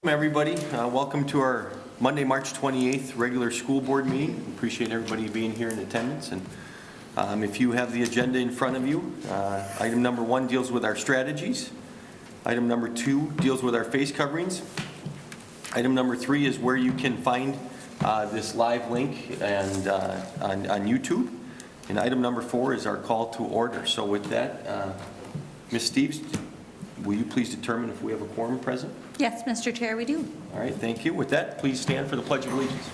Everybody, welcome to our Monday, March 28th regular school board meeting. Appreciate everybody being here in attendance. And if you have the agenda in front of you, item number 1 deals with our strategies. Item number 2 deals with our face coverings. Item number 3 is where you can find this live link and on YouTube. And item number 4 is our call to order. So with that, Ms. Steves, will you please determine if we have a quorum present? Yes, Mr. Chair, we do. All right, thank you. With that, please stand for the Pledge of Allegiance.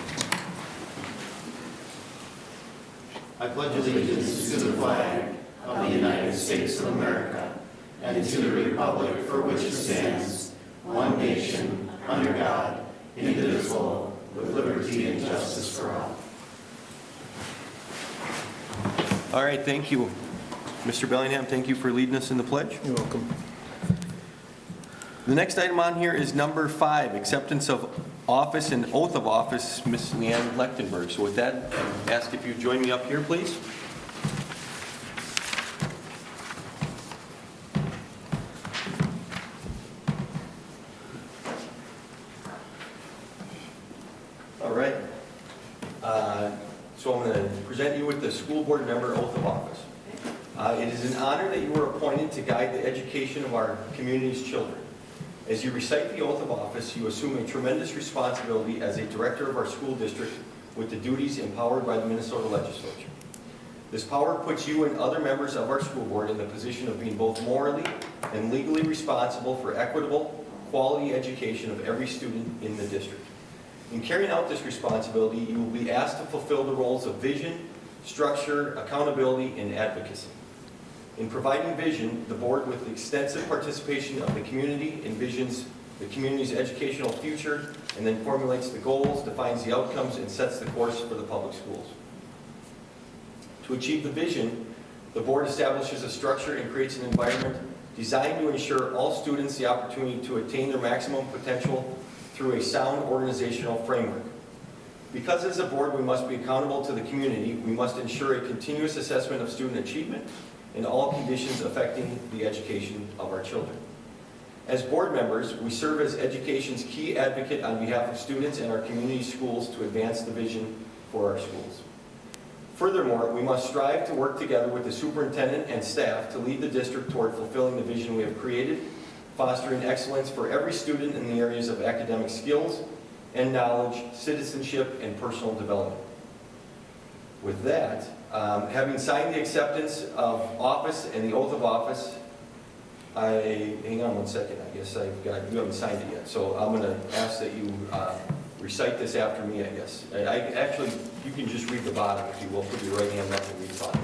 I pledge allegiance to the flag of the United States of America and to the republic for which it stands, one nation, under God, indivisible, with liberty and justice for all. All right, thank you. Mr. Bellingham, thank you for leading us in the pledge. You're welcome. The next item on here is number 5, acceptance of office and oath of office, Ms. Leanne Lechtenberg. So with that, I ask if you join me up here, please. All right. So I'm going to present you with the school board member oath of office. It is an honor that you are appointed to guide the education of our community's children. As you recite the oath of office, you assume a tremendous responsibility as a director of our school district with the duties empowered by the Minnesota legislature. This power puts you and other members of our school board in the position of being both morally and legally responsible for equitable, quality education of every student in the district. In carrying out this responsibility, you will be asked to fulfill the roles of vision, structure, accountability, and advocacy. In providing vision, the board, with extensive participation of the community, envisions the community's educational future and then formulates the goals, defines the outcomes, and sets the course for the public schools. To achieve the vision, the board establishes a structure and creates an environment designed to ensure all students the opportunity to attain their maximum potential through a sound organizational framework. Because as a board we must be accountable to the community, we must ensure a continuous assessment of student achievement in all conditions affecting the education of our children. As board members, we serve as education's key advocate on behalf of students and our community schools to advance the vision for our schools. Furthermore, we must strive to work together with the superintendent and staff to lead the district toward fulfilling the vision we have created, fostering excellence for every student in the areas of academic skills and knowledge, citizenship, and personal development. With that, having signed the acceptance of office and the oath of office, hang on one second, I guess you haven't signed it yet. So I'm going to ask that you recite this after me, I guess. Actually, you can just read the bottom, if you will. Put your right hand up and read the bottom.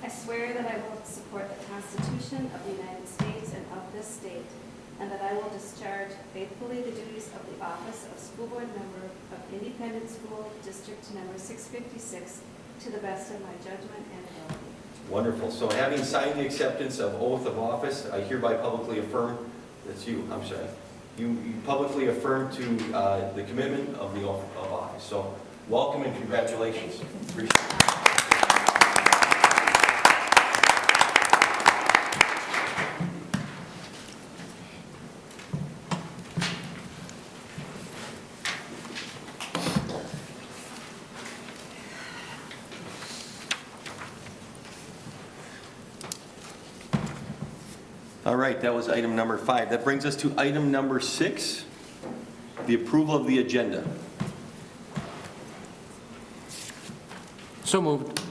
I swear that I will support the Constitution of the United States and of this state, and that I will discharge faithfully the duties of the office of school board member of Independent School District number 656 to the best of my judgment and ability. Wonderful. So having signed the acceptance of oath of office, I hereby publicly affirm, that's you, I'm sorry, you publicly affirm to the commitment of the oath of office. So welcome and congratulations. Appreciate it. All right, that was item number 5. That brings us to item number 6, the approval of the agenda. So moved.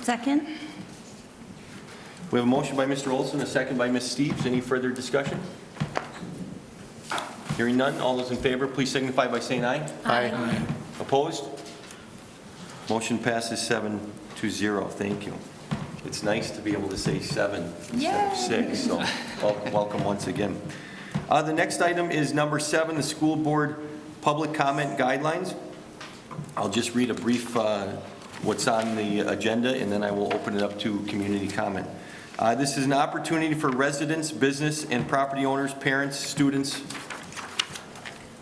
Second? We have a motion by Mr. Olson, a second by Ms. Steves. Any further discussion? Hearing none, all those in favor, please signify by saying aye. Aye. Opposed? Motion passes 7-0. Thank you. It's nice to be able to say 7 instead of 6, so welcome once again. The next item is number 7, the school board public comment guidelines. I'll just read a brief what's on the agenda, and then I will open it up to community comment. This is an opportunity for residents, business, and property owners, parents, students,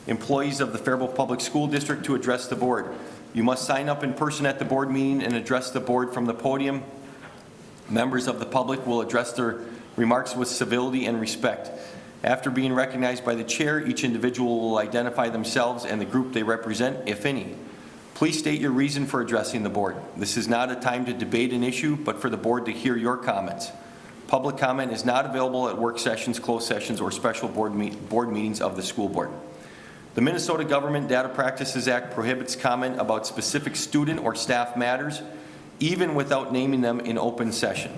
employees of the Faribault Public School District to address the board. You must sign up in person at the board meeting and address the board from the podium. Members of the public will address their remarks with civility and respect. After being recognized by the chair, each individual will identify themselves and the group they represent, if any. Please state your reason for addressing the board. This is not a time to debate an issue, but for the board to hear your comments. Public comment is not available at work sessions, closed sessions, or special board meetings of the school board. The Minnesota Government Data Practices Act prohibits comment about specific student or staff matters, even without naming them in open session.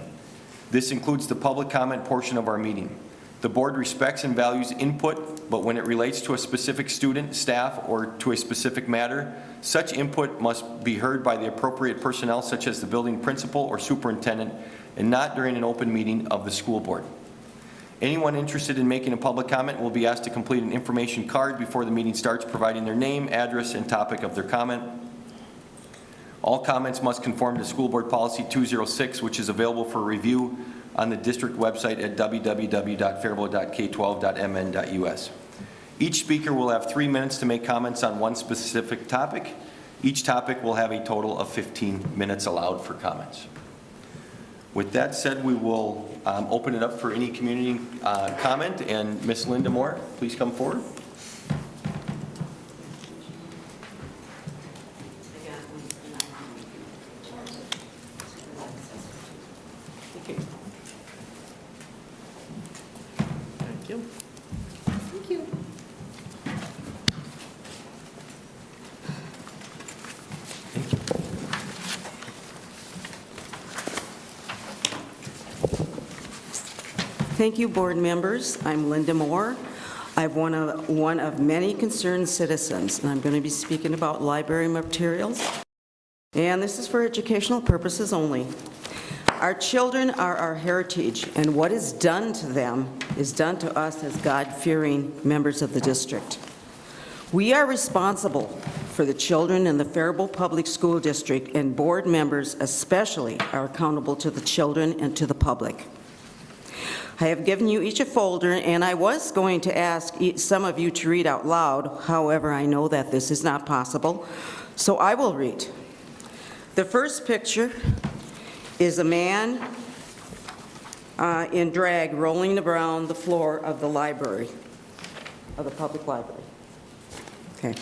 This includes the public comment portion of our meeting. The board respects and values input, but when it relates to a specific student, staff, or to a specific matter, such input must be heard by the appropriate personnel, such as the building principal or superintendent, and not during an open meeting of the school board. Anyone interested in making a public comment will be asked to complete an information card before the meeting starts, providing their name, address, and topic of their comment. All comments must conform to School Board Policy 206, which is available for review on the district website at www.faribault.k12.mn.us. Each speaker will have 3 minutes to make comments on one specific topic. Each topic will have a total of 15 minutes allowed for comments. With that said, we will open it up for any community comment, and Ms. Linda Moore, please come forward. Thank you, board members. I'm Linda Moore. I'm one of many concerned citizens, and I'm going to be speaking about library materials. And this is for educational purposes only. Our children are our heritage, and what is done to them is done to us as God-fearing members of the district. We are responsible for the children in the Faribault Public School District, and board members especially are accountable to the children and to the public. I have given you each a folder, and I was going to ask some of you to read out loud. However, I know that this is not possible, so I will read. The first picture is a man in drag rolling around the floor of the library, of the public library. Okay.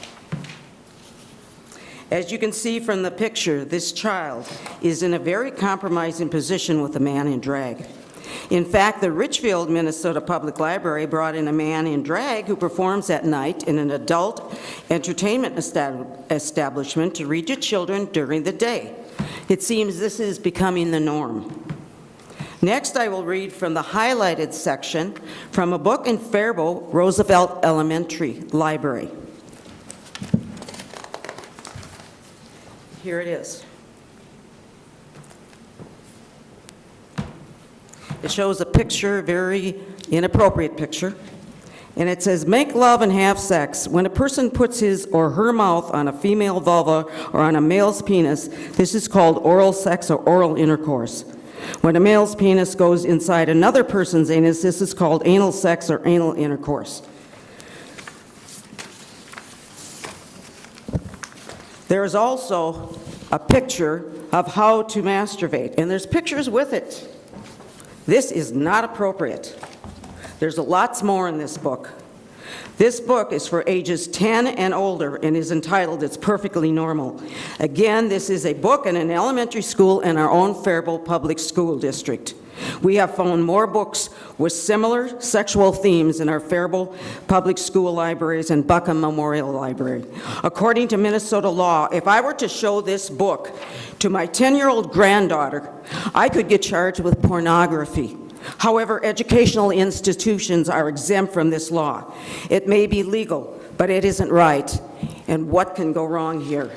As you can see from the picture, this child is in a very compromising position with the man in drag. In fact, the Richfield, Minnesota Public Library brought in a man in drag who performs at night in an adult entertainment establishment to read to children during the day. It seems this is becoming the norm. Next, I will read from the highlighted section from a book in Faribault Roosevelt Elementary Library. Here it is. It shows a picture, a very inappropriate picture, and it says, "Make love and have sex. When a person puts his or her mouth on a female vulva or on a male's penis, this is called oral sex or oral intercourse. When a male's penis goes inside another person's anus, this is called anal sex or anal intercourse." There is also a picture of how to masturbate, and there's pictures with it. This is not appropriate. There's lots more in this book. This book is for ages 10 and older and is entitled "It's Perfectly Normal." Again, this is a book in an elementary school in our own Faribault Public School District. We have found more books with similar sexual themes in our Faribault Public School libraries and Buckham Memorial Library. According to Minnesota law, if I were to show this book to my 10-year-old granddaughter, I could get charged with pornography. However, educational institutions are exempt from this law. It may be legal, but it isn't right. And what can go wrong here?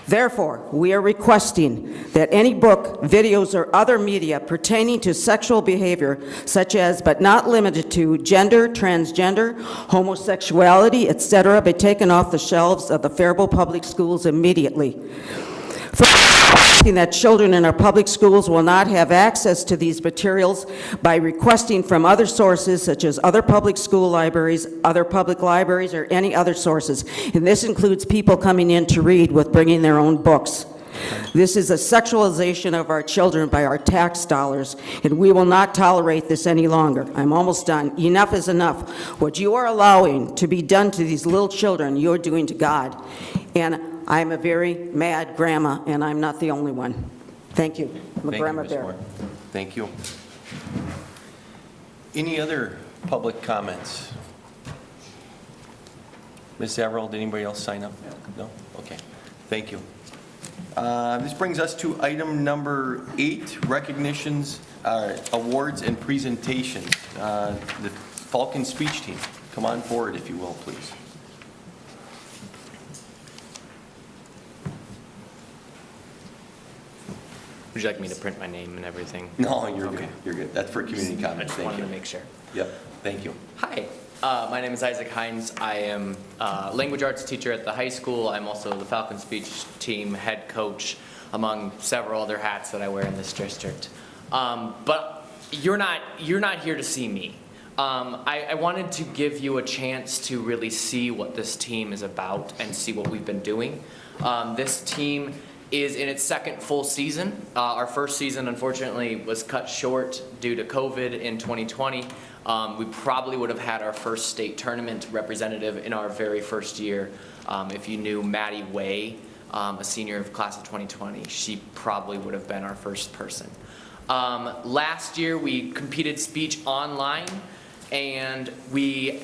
Therefore, we are requesting that any book, videos, or other media pertaining to sexual behavior, such as but not limited to gender, transgender, homosexuality, etc., be taken off the shelves of the Faribault Public Schools immediately. That children in our public schools will not have access to these materials by requesting from other sources, such as other public school libraries, other public libraries, or any other sources. And this includes people coming in to read with bringing their own books. This is a sexualization of our children by our tax dollars, and we will not tolerate this any longer. I'm almost done. Enough is enough. What you are allowing to be done to these little children, you're doing to God. And I'm a very mad grandma, and I'm not the only one. Thank you. I'm a Thank you, grandma Ms. bear. Moore. Thank you. Any other public comments? Ms. Averill, did anybody else sign up? No? Okay. Thank you. This brings us to item number 8, recognitions, awards and presentations. The Falcon speech team, come on forward if you will, please. Would you like me to print my name and everything? No, you're good. Okay. You're good. That's for community I comments. just Thank wanted you. to make sure. Yep, thank you. Hi, my name is Isaac Hines. I am a language arts teacher at the high school. I'm also the Falcon Speech Team head coach, among several other hats that I wear in this district. But you're not here to see me. I wanted to give you a chance to really see what this team is about and see what we've been doing. This team is in its second full season. Our first season, unfortunately, was cut short due to COVID in 2020. We probably would have had our first state tournament representative in our very first year. If you knew Maddie Way, a senior of class of 2020, she probably would have been our first person. Last year, we competed speech online, and the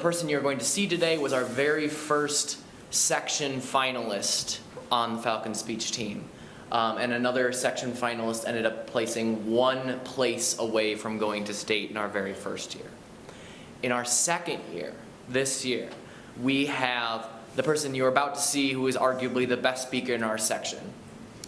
person you're going to see today was our very first section finalist on the Falcon speech team. And another section finalist ended up placing 1 place away from going to state in our very first year. In our second year, this year, we have the person you're about to see who is arguably the best speaker in our section.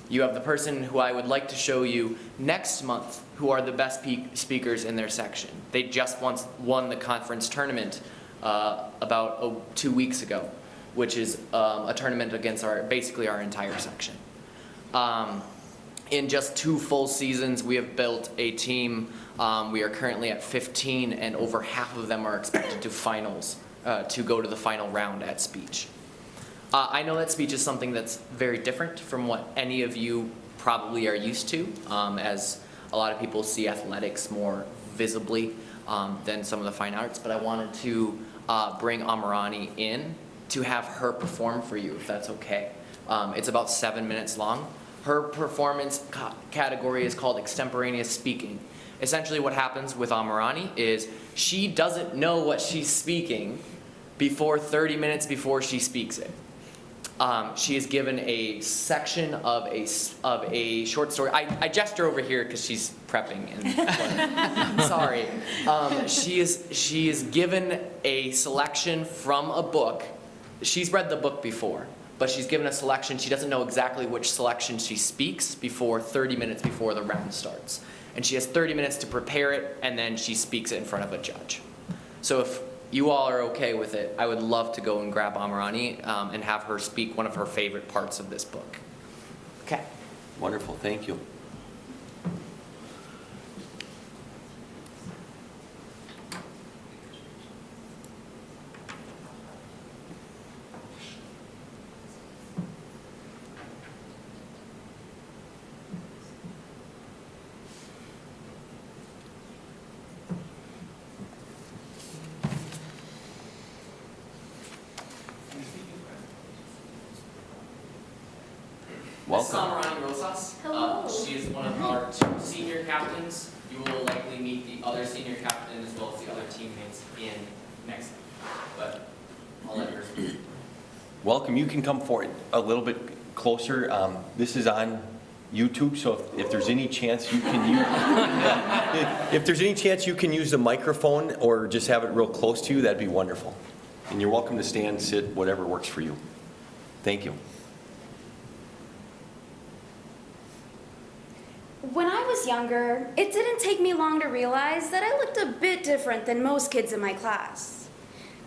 You have the person who I would like to show you next month who are the best speakers in their section. They just won the conference tournament about 2 weeks ago, which is a tournament against basically our entire section. In just 2 full seasons, we have built a team. We are currently at 15, and over half of them are expected to finals, to go to the final round at speech. I know that speech is something that's very different from what any of you probably are used to, as a lot of people see athletics more visibly than some of the fine arts, but I wanted to bring Amirani in to have her perform for you, if that's okay. It's about 7 minutes long. Her performance category is called Extemporaneous Speaking. Essentially what happens with Amirani is she doesn't know what she's speaking before 30 minutes before she speaks it. She is given a section of a short story. I gesture over here because she's prepping. And sorry. She is given a selection from a book. She's read the book before, but she's given a selection. She doesn't know exactly which selection she speaks before 30 minutes before the round starts. And she has 30 minutes to prepare it, and then she speaks it in front of a judge. So if you all are okay with it, I would love to go and grab Amirani and have her speak one of her favorite parts of this book. Okay. Wonderful, thank you. Welcome. Amirani Rosas. Hello. She is one of our 2 senior captains. You will likely meet the other senior captain as well as the other teammates in next time. But I'll let her speak. Welcome, you can come forward a little bit closer. This is on YouTube, so if there's any chance you can use, if there's any chance you can use the microphone or just have it real close to you, that'd be wonderful. And you're welcome to stand, sit, whatever works for you. Thank you. When I was younger, it didn't take me long to realize that I looked a bit different than most kids in my class.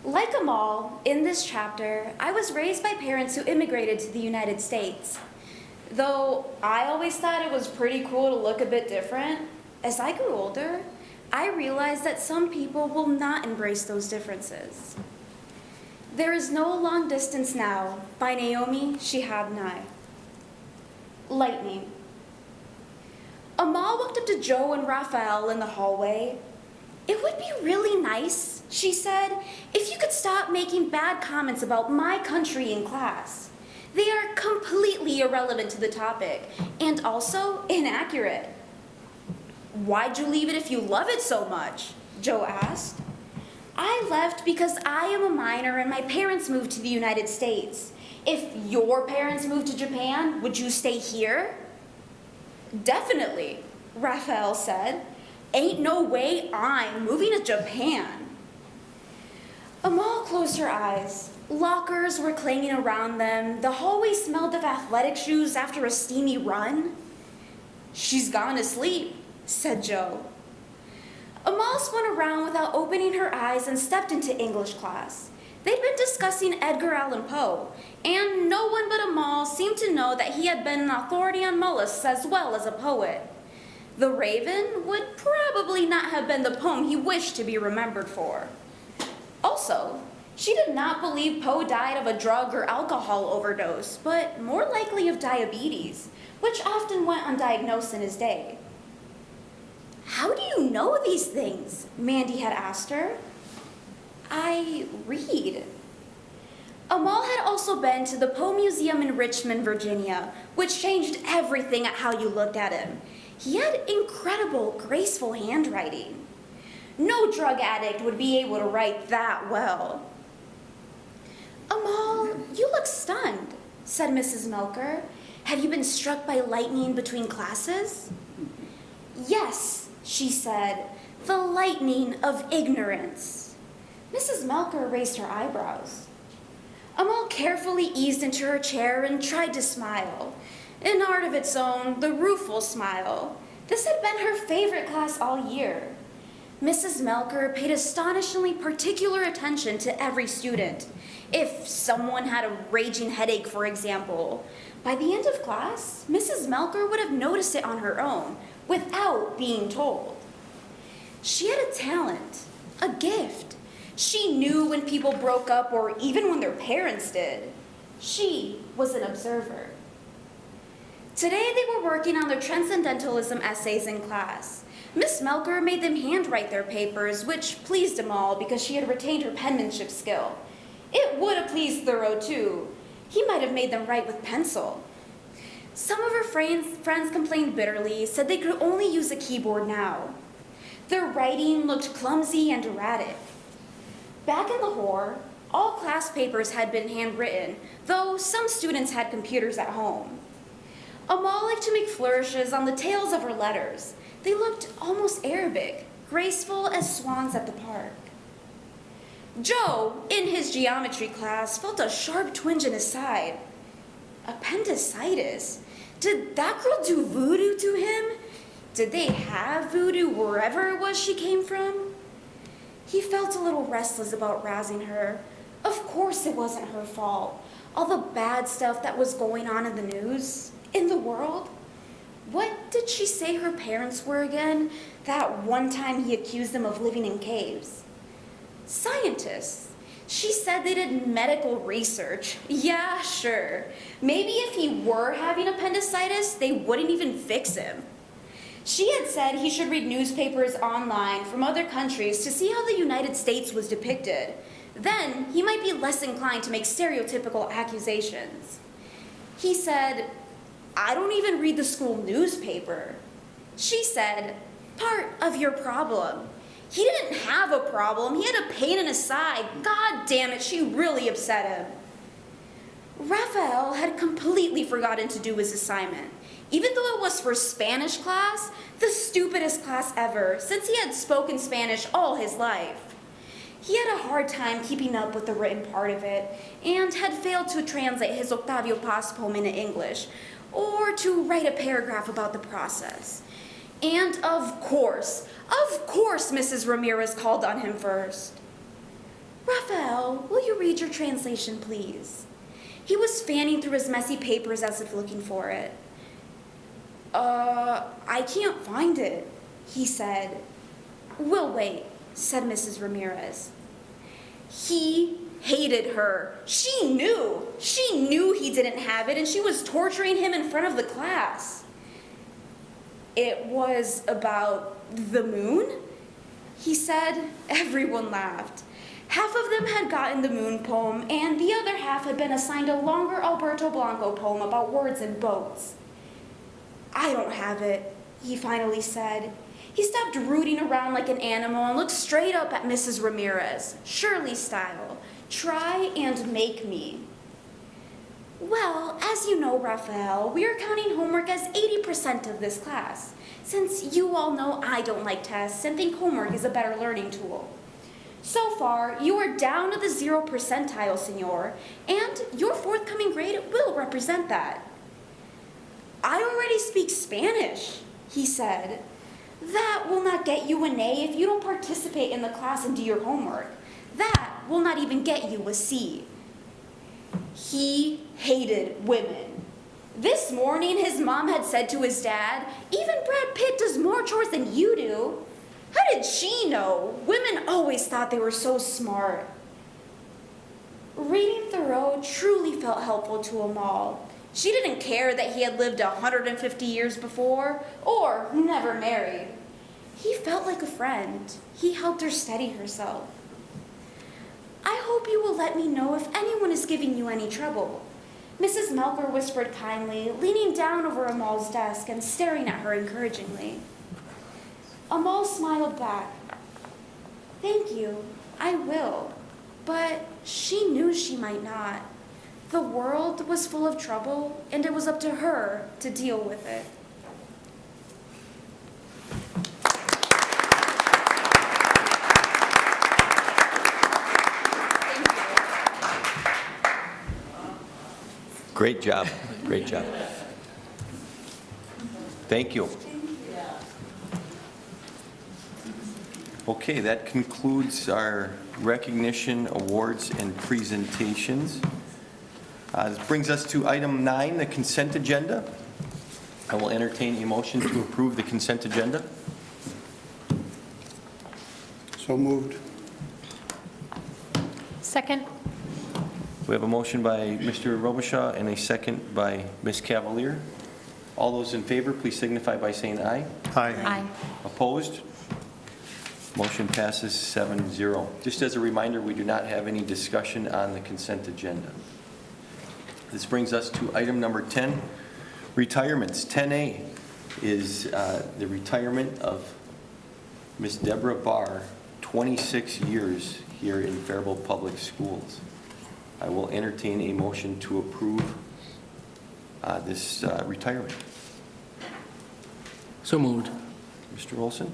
Like Amal, in this chapter, I was raised by parents who immigrated to the United States. Though I always thought it was pretty cool to look a bit different, as I grew older, I realized that some people will not embrace those differences. There is No Long Distance Now by Naomi Shihab Nye. lightning. Amal walked up to Joe and Raphael in the hallway. "It would be really nice," she said, "if you could stop making bad comments about my country in class. They are completely irrelevant to the topic and also inaccurate." "Why'd you leave it if you love it so much?" Joe asked. "I left because I am a minor and my parents moved to the United States. If your parents moved to Japan, would you stay here?" "Definitely," Raphael said. "Ain't no way I'm moving to Japan." Amal closed her eyes. Lockers were clanging around them. The hallway smelled of athletic shoes after a steamy run. "She's gone to sleep," said Joe. Amal spun around without opening her eyes and stepped into English class. They'd been discussing Edgar Allan Poe, and no one but Amal seemed to know that he had been an authority on mollusks as well as a poet. The Raven would probably not have been the poem he wished to be remembered for. Also, she did not believe Poe died of a drug or alcohol overdose, but more likely of diabetes, which often went undiagnosed in his day. "How do you know these things?" Mandy had asked her. "I read." Amal had also been to the Poe Museum in Richmond, Virginia, which changed everything at how you looked at him. He had incredible, graceful handwriting. No drug addict would be able to write that well. "Amal, you look stunned," said Mrs. Melker. "Have you been struck by lightning between classes?" "Yes," she said, "the lightning of ignorance." Mrs. Melker raised her eyebrows. Amal carefully eased into her chair and tried to smile. An art of its own, the rueful smile. This had been her favorite class all year. Mrs. Melker paid astonishingly particular attention to every student. If someone had a raging headache, for example, by the end of class, Mrs. Melker would have noticed it on her own, without being told. She had a talent, a gift. She knew when people broke up or even when their parents did. She was an observer. Today they were working on their transcendentalism essays in class. Miss Melker made them handwrite their papers, which pleased Amal because she had retained her penmanship skill. It would have pleased Thoreau too. He might have made them write with pencil. Some of her friends complained bitterly, said they could only use a keyboard now. Their writing looked clumsy and erratic. Back in Lahore, all class papers had been handwritten, though some students had computers at home. Amal liked to make flourishes on the tails of her letters. They looked almost Arabic, graceful as swans at the park. Joe, in his geometry class, felt a sharp twinge in his side. Appendicitis? Did that girl do voodoo to him? Did they have voodoo wherever it was she came from? He felt a little restless about rousing her. Of course it wasn't her fault. All the bad stuff that was going on in the news, in the world. What did she say her parents were again? That one time he accused them of living in caves. Scientists. She said they did medical research. Yeah, sure. Maybe if he were having appendicitis, they wouldn't even fix him. She had said he should read newspapers online from other countries to see how the United States was depicted. Then he might be less inclined to make stereotypical accusations. He said, "I don't even read the school newspaper." She said, "Part of your problem." He didn't have a problem. He had a pain in his side. God damn it, she really upset him. Raphael had completely forgotten to do his assignment. Even though it was for Spanish class, the stupidest class ever, since he had spoken Spanish all his life. He had a hard time keeping up with the written part of it, and had failed to translate his Octavio Paz poem into English, or to write a paragraph about the process. And of course, Mrs. Ramirez called on him first. "Raphael, will you read your translation, please?" He was fanning through his messy papers as if looking for it. I can't find it," he said. "We'll wait," said Mrs. Ramirez. He hated her. She knew he didn't have it, and she was torturing him in front of the class. It was about the moon, he said. Everyone laughed. Half of them had gotten the moon poem, and the other half had been assigned a longer Alberto Blanco poem about words and boats. I don't have it, he finally said. He stopped rooting around like an animal and looked straight up at Mrs. Ramirez, Shirley style. Try and make me. Well, as you know, Raphael, we are counting homework as 80% of this class, since you all know I don't like tests and think homework is a better learning tool. So far, you are down to the 0 percentile, senor, and your forthcoming grade will represent that. I already speak Spanish, he said. That will not get you an A if you don't participate in the class and do your homework. That will not even get you a C. He hated women. This morning, his mom had said to his dad, "Even Brad Pitt does more chores than you do." How did she know? Women always thought they were so smart. Reading Thoreau truly felt helpful to Amal. She didn't care that he had lived 150 years before or never married. He felt like a friend. He helped her steady herself. I hope you will let me know if anyone is giving you any trouble, Mrs. Melker whispered kindly, leaning down over Amal's desk and staring at her encouragingly. Amal smiled back. Thank you, I will. But she knew she might not. The world was full of trouble, and it was up to her to deal with it. Great job. Great job. Thank you. Okay, that concludes our recognition, awards, and presentations. This brings us to item 9, the consent agenda. I will entertain a motion to approve the consent agenda. So moved. Second. We have a motion by Mr. Robichaud and a second by Ms. Cavalier. All those in favor, please signify by saying aye. Aye. Opposed? Motion passes 7-0. Just as a reminder, we do not have any discussion on the consent agenda. This brings us to item number 10, retirements. 10A is the retirement of Ms. Deborah Barr, 26 years here in Faribault Public Schools. I will entertain a motion to approve this retirement. So moved. Mr. Olson?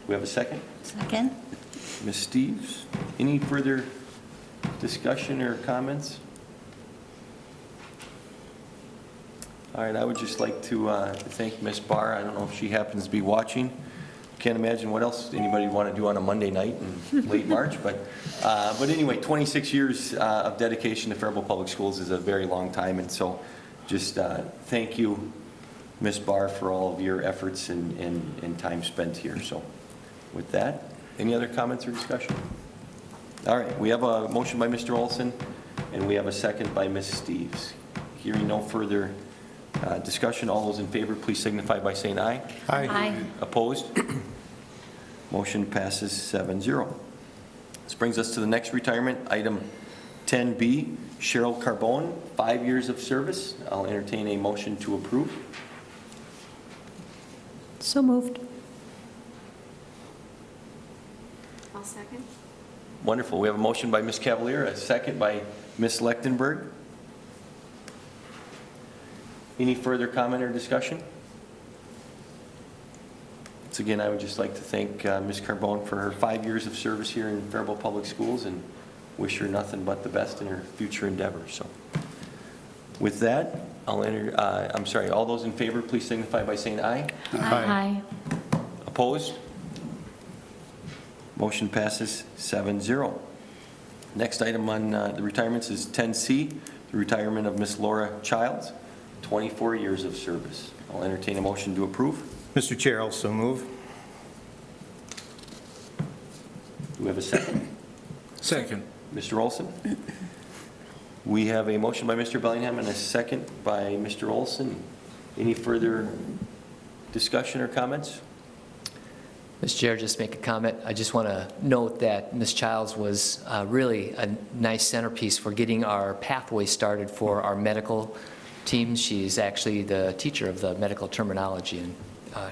We have a second? Second. Ms. Steves? Any further discussion or comments? All right, I would just like to thank Ms. Barr. I don't know if she happens to be watching. Can't imagine what else anybody would want to do on a Monday night in late March, but anyway, 26 years of dedication to Faribault Public Schools is a very long time, and so just thank you, Ms. Barr, for all of your efforts and time spent here. So with that, any other comments or discussion? All right, we have a motion by Mr. Olson, and we have a second by Ms. Steves. Hearing no further discussion, all those in favor, please signify by saying aye. Aye. Opposed? Motion passes 7-0. This brings us to the next retirement, item 10B, Cheryl Carbone, 5 years of service. I'll entertain a motion to approve. So moved. I'll second. Wonderful. We have a motion by Ms. Cavalier, a second by Ms. Lechtenberg. Any further comment or discussion? Once again, I would just like to thank Ms. Carbone for her 5 years of service here in Faribault Public Schools and wish her nothing but the best in her future endeavors. So with that, all those in favor, please signify by saying aye. Aye. Opposed? Motion passes 7-0. Next item on the retirements is 10C, the retirement of Ms. Laura Childs, 24 years of service. I'll entertain a motion to approve. Mr. Chair, I'll so move. Do we have a second? Second. Mr. Olson? We have a motion by Mr. Bellingham and a second by Mr. Olson. Any further discussion or comments? Mr. Chair, just make a comment. I just want to note that Ms. Childs was really a nice centerpiece for getting our pathway started for our medical team. She's actually the teacher of the medical terminology, and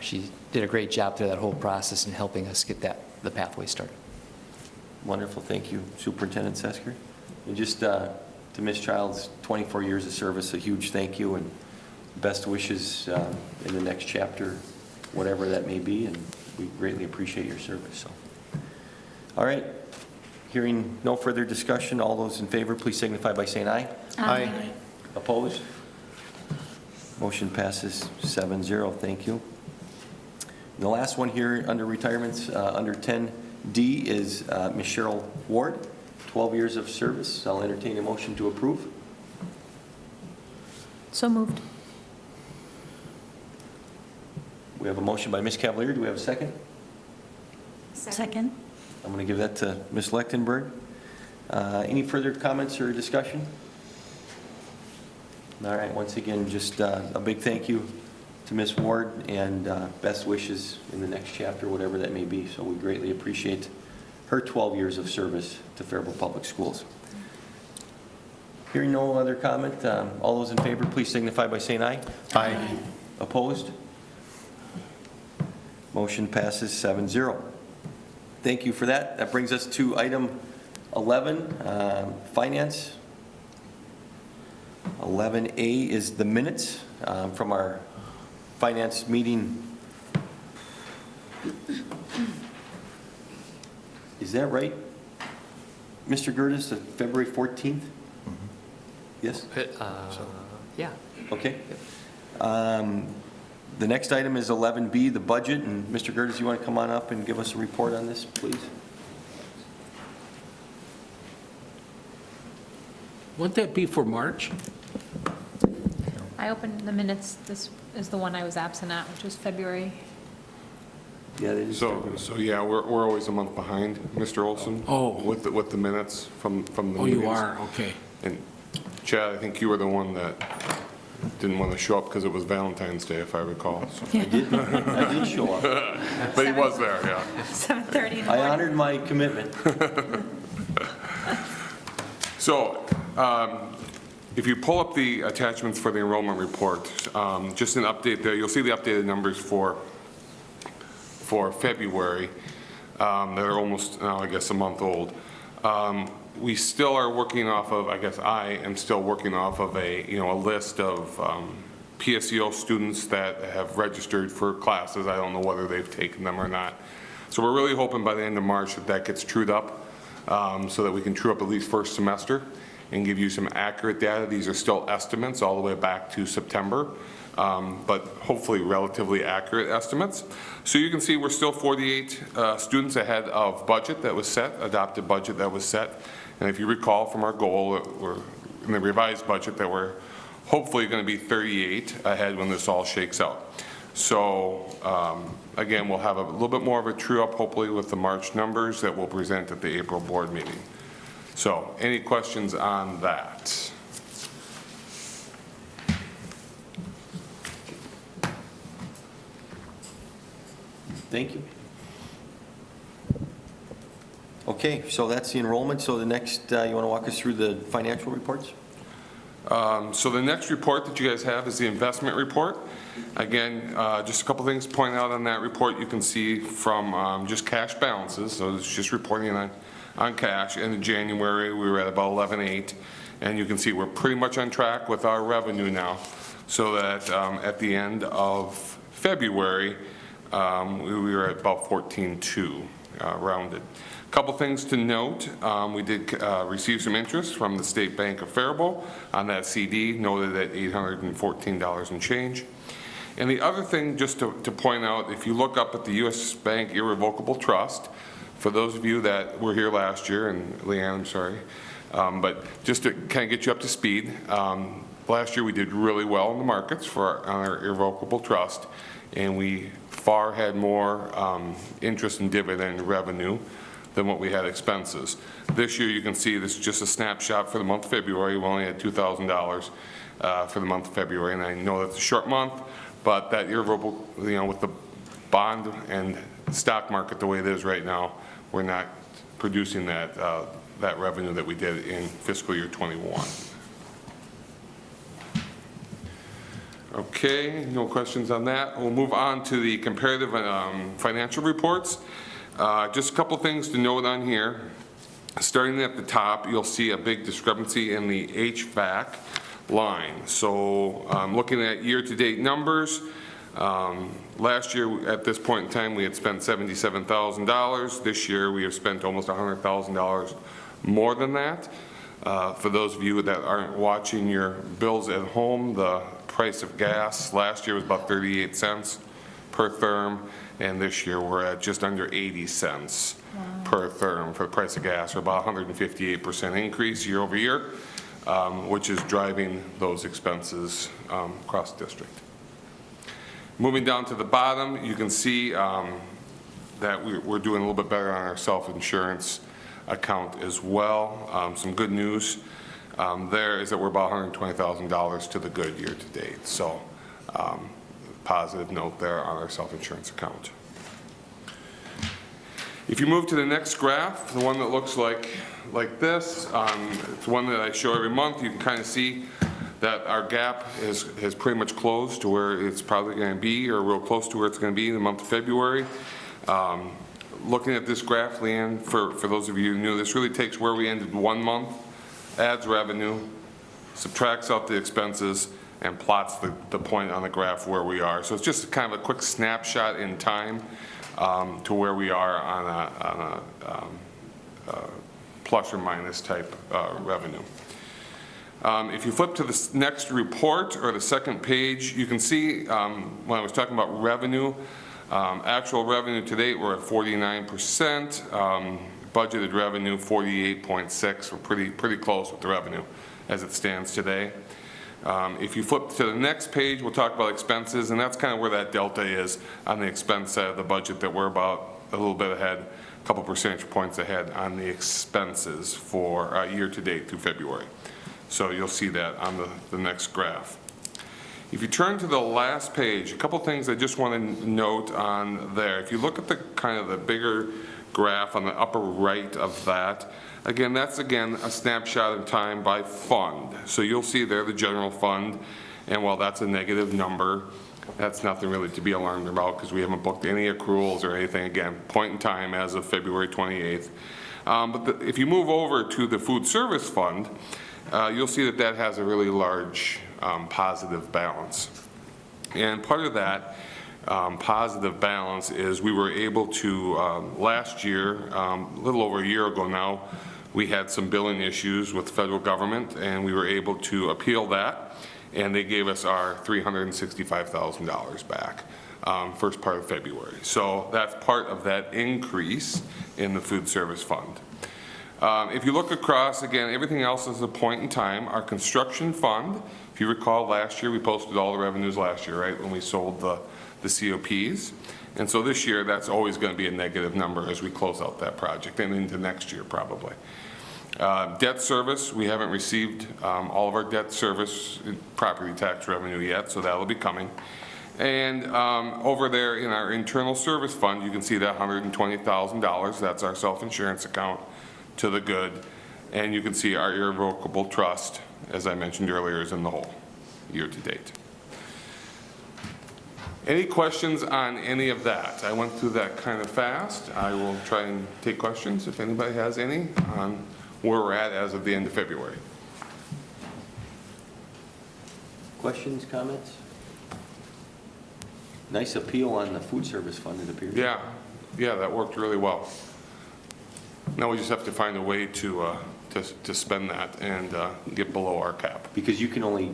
she did a great job through that whole process in helping us get the pathway started. Wonderful, thank you, Superintendent Sesker. And just to Ms. Childs, 24 years of service, a huge thank you and best wishes in the next chapter, whatever that may be, and we greatly appreciate your service. So, all right, hearing no further discussion, all those in favor, please signify by saying aye. Aye. Opposed? Motion passes 7-0, thank you. And the last one here under retirements, under 10D is Ms. Cheryl Ward, 12 years of service. I'll entertain a motion to approve. So moved. We have a motion by Ms. Cavalier. Do we have a second? Second. I'm going to give that to Ms. Lechtenberg. Any further comments or discussion? All right, once again, just a big thank you to Ms. Ward and best wishes in the next chapter, whatever that may be. So we greatly appreciate her 12 years of service to Faribault Public Schools. Hearing no other comment, all those in favor, please signify by saying aye. Aye. Opposed? Motion passes 7-0. Thank you for that. That brings us to item 11, Finance. 11A is the minutes from our Finance meeting. Is that right, Mr. Gertis, February 14th? Yes? Yeah. Okay. The next item is 11B, the budget. And Mr. Gertis, you want to come on up and give us a report on this, please? Wouldn't that be for March? I opened the minutes. This is the one I was absent at, which was February. Yeah, it is. So yeah, we're always a month behind, Mr. Olson. Oh. With the minutes from the meetings. Oh, you are, okay. And Chad, I think you were the one that didn't want to show up because it was Valentine's Day, if I recall. So. I did show up. But he was there, yeah. 7:30 in the I morning. honored my commitment. So, if you pull up the attachments for the enrollment report, just an update there, you'll see the updated numbers for February that are almost now, I guess, a month old. We still are working off of, I guess I am still working off of a list of PSEO students that have registered for classes. I don't know whether they've taken them or not. So we're really hoping by the end of March that gets trued up so that we can true up at least first semester and give you some accurate data. These are still estimates all the way back to September, but hopefully relatively accurate estimates. So you can see we're still 48 students ahead of budget that was set, adopted budget that was set. And if you recall from our goal, we're in the revised budget that we're hopefully going to be 38 ahead when this all shakes out. So again, we'll have a little bit more of a true up hopefully with the March numbers that we'll present at the April board meeting. So any questions on that? Thank you. Okay, so that's the enrollment. So the next, you want to walk us through the financial reports? So the next report that you guys have is the investment report. Again, just a couple things to point out on that report. You can see from just cash balances, so it's just reporting on cash. In January, we were at about 11.8, and you can see we're pretty much on track with our revenue now, so that at the end of February, we were at about 14.2 rounded. Couple things to note, we did receive some interest from the State Bank of Faribault on that CD, noted at $814 and change. And the other thing just to point out, if you look up at the U.S. Bank Irrevocable Trust, for those of you that were here last year, and Leanne, I'm sorry, but just to kind of get you up to speed, last year we did really well in the markets on our Irrevocable Trust, and we far had more interest and dividend revenue than what we had expenses. This year, you can see this is just a snapshot for the month of February. We only had $2,000 for the month of February, and I know that's a short month, but that irrevocable, with the bond and stock market the way it is right now, we're not producing that revenue that we did in fiscal year '21. Okay, no questions on that. We'll move on to the comparative financial reports. Just a couple things to note on here. Starting at the top, you'll see a big discrepancy in the HVAC line. So looking at year-to-date numbers, last year at this point in time we had spent $77,000. This year we have spent almost $100,000 more than that. For those of you that aren't watching your bills at home, the price of gas last year was about 38 cents per therm, and this year we're at just under 80 cents per therm for the price of gas, or about 158% increase year over year, which is driving those expenses across the district. Moving down to the bottom, you can see that we're doing a little bit better on our self-insurance account as well. Some good news there is that we're about $120,000 to the good year to date. So positive note there on our self-insurance account. If you move to the next graph, the one that looks like this, it's one that I show every month. You can kind of see that our gap has pretty much closed to where it's probably going to be, or real close to where it's going to be in the month of February. Looking at this graph, Leanne, for those of you who knew, this really takes where we ended 1 month, adds revenue, subtracts out the expenses, and plots the point on the graph where we are. So it's just kind of a quick snapshot in time to where we are on a plus or minus type revenue. If you flip to the next report, or the second page, you can see when I was talking about revenue, actual revenue to date, we're at 49%, budgeted revenue 48.6. We're pretty close with the revenue as it stands today. If you flip to the next page, we'll talk about expenses, and that's kind of where that delta is on the expense side of the budget, that we're about a little bit ahead, a couple percentage points ahead on the expenses for year to date through February. So you'll see that on the next graph. If you turn to the last page, a couple things I just want to note on there. If you look at the kind of the bigger graph on the upper right of that, again, that's a snapshot of time by fund. So you'll see there the general fund, and while that's a negative number, that's nothing really to be alarmed about because we haven't booked any accruals or anything. Again, point in time as of February 28th. But if you move over to the food service fund, you'll see that that has a really large positive balance. And part of that positive balance is we were able to, last year, a little over a year ago now, we had some billing issues with the federal government, and we were able to appeal that, and they gave us our $365,000 back first part of February. So that's part of that increase in the food service fund. If you look across, again, everything else is a point in time. Our construction fund, if you recall last year, we posted all the revenues last year, right, when we sold the COPs. And so this year, that's always going to be a negative number as we close out that project and into next year probably. Debt service, we haven't received all of our debt service property tax revenue yet, so that'll be coming. And over there in our internal service fund, you can see that $120,000, that's our self-insurance account to the good. And you can see our irrevocable trust, as I mentioned earlier, is in the hole year to date. Any questions on any of that? I went through that kind of fast. I will try and take questions if anybody has any on where we're at as of the end of February. Questions, comments? Nice appeal on the food service fund, it appears. Yeah, that worked really well. Now we just have to find a way to spend that and get below our cap. Because you can only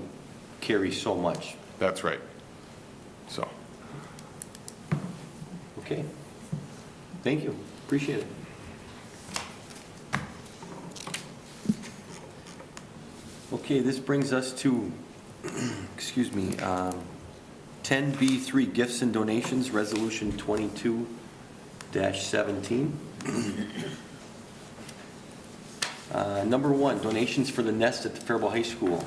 carry so much. That's right. So. Okay. Thank you. Appreciate it. Okay, this brings us to, excuse me, 10B3 Gifts and Donations, Resolution 22-17. Number 1, donations for the nest at the Faribault High School.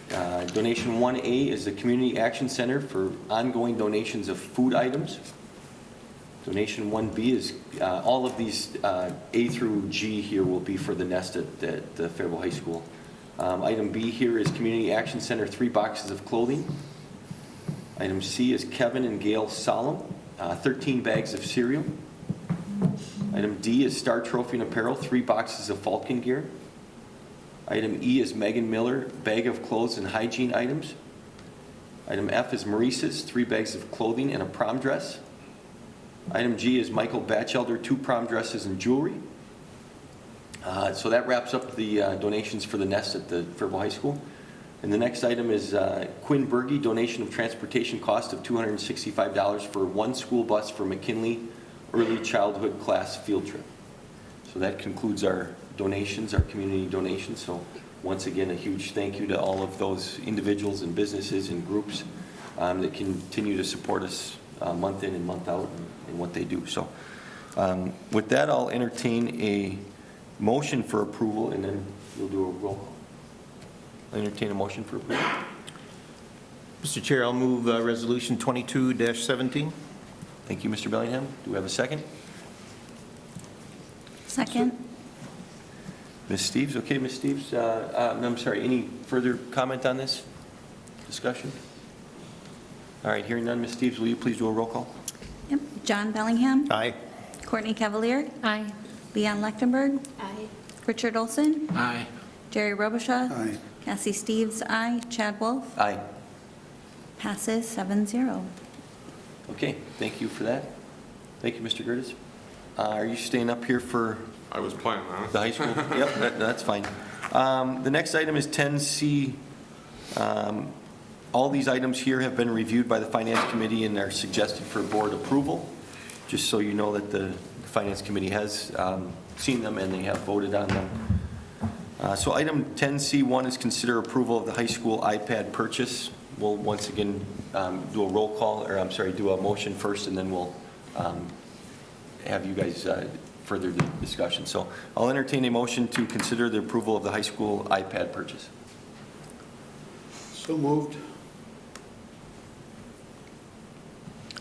Donation 1A is the Community Action Center for ongoing donations of food items. Donation 1B is, all of these A through G here will be for the nest at the Faribault High School. Item B here is Community Action Center, 3 boxes of clothing. Item C is Kevin and Gail Solemn, 13 bags of cereal. Item D is Star Trophy and Apparel, 3 boxes of Falcon gear. Item E is Megan Miller, bag of clothes and hygiene items. Item F is Maurice's, 3 bags of clothing and a prom dress. Item G is Michael Batchelder, 2 prom dresses and jewelry. So that wraps up the donations for the nest at the Faribault High School. And the next item is Quinn Berge, donation of transportation cost of $265 for 1 school bus for McKinley Early Childhood Class field trip. So that concludes our donations, our community donations. So once again, a huge thank you to all of those individuals and businesses and groups that continue to support us month in and month out in what they do. So with that, I'll entertain a motion for approval, and then we'll do a roll call. I'll entertain a motion for approval. Mr. Chair, I'll move Resolution 22-17. Thank you, Mr. Bellingham. Do we have a second? Second. Ms. Steves? Okay, Ms. Steves. I'm sorry, any further comment on this discussion? All right, hearing none, Ms. Steves, will you please do a roll call? Yep. John Bellingham. Aye. Courtney Cavalier. Aye. Leanne Lechtenberg. Aye. Richard Olson. Aye. Jerry Robichaud. Aye. Cassie Steves, aye. Chad Wolf. Aye. Passes 7-0. Okay, thank you for that. Thank you, Mr. Gertis. Are you staying up here for I was planning on it. the high school? Yep, that's fine. The next item is 10C. All these items here have been reviewed by the Finance Committee and are suggested for board approval, just so you know that the Finance Committee has seen them and they have voted on them. So item 10C1 is consider approval of the high school iPad purchase. We'll once again do a roll call, or I'm sorry, do a motion first, and then we'll have you guys further the discussion. So I'll entertain a motion to consider the approval of the high school iPad purchase. So moved.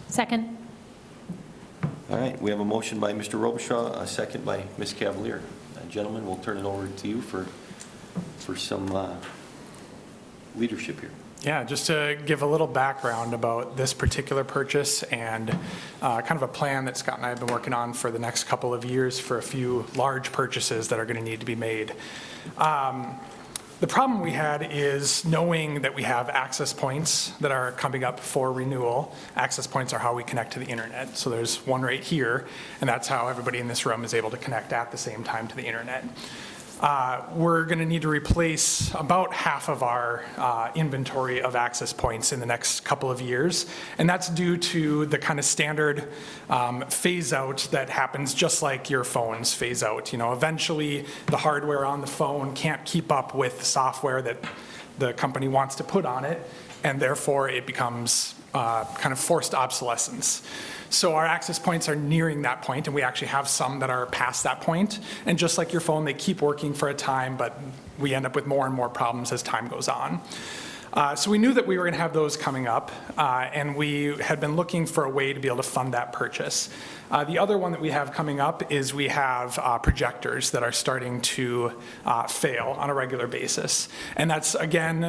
Second. All right, we have a motion by Mr. Robichaud, a second by Ms. Cavalier. Gentlemen, we'll turn it over to you for some leadership here. Yeah, just to give a little background about this particular purchase and kind of a plan that Scott and I have been working on for the next couple of years for a few large purchases that are going to need to be made. The problem we had is knowing that we have access points that are coming up for renewal. Access points are how we connect to the internet. So there's one right here, and that's how everybody in this room is able to connect at the same time to the internet. We're going to need to replace about half of our inventory of access points in the next couple of years, and that's due to the kind of standard phase out that happens just like your phones phase out. You know, eventually the hardware on the phone can't keep up with the software that the company wants to put on it, and therefore it becomes kind of forced obsolescence. So our access points are nearing that point, and we actually have some that are past that point. And just like your phone, they keep working for a time, but we end up with more and more problems as time goes on. So we knew that we were going to have those coming up, and we had been looking for a way to be able to fund that purchase. The other one that we have coming up is we have projectors that are starting to fail on a regular basis. And that's, again,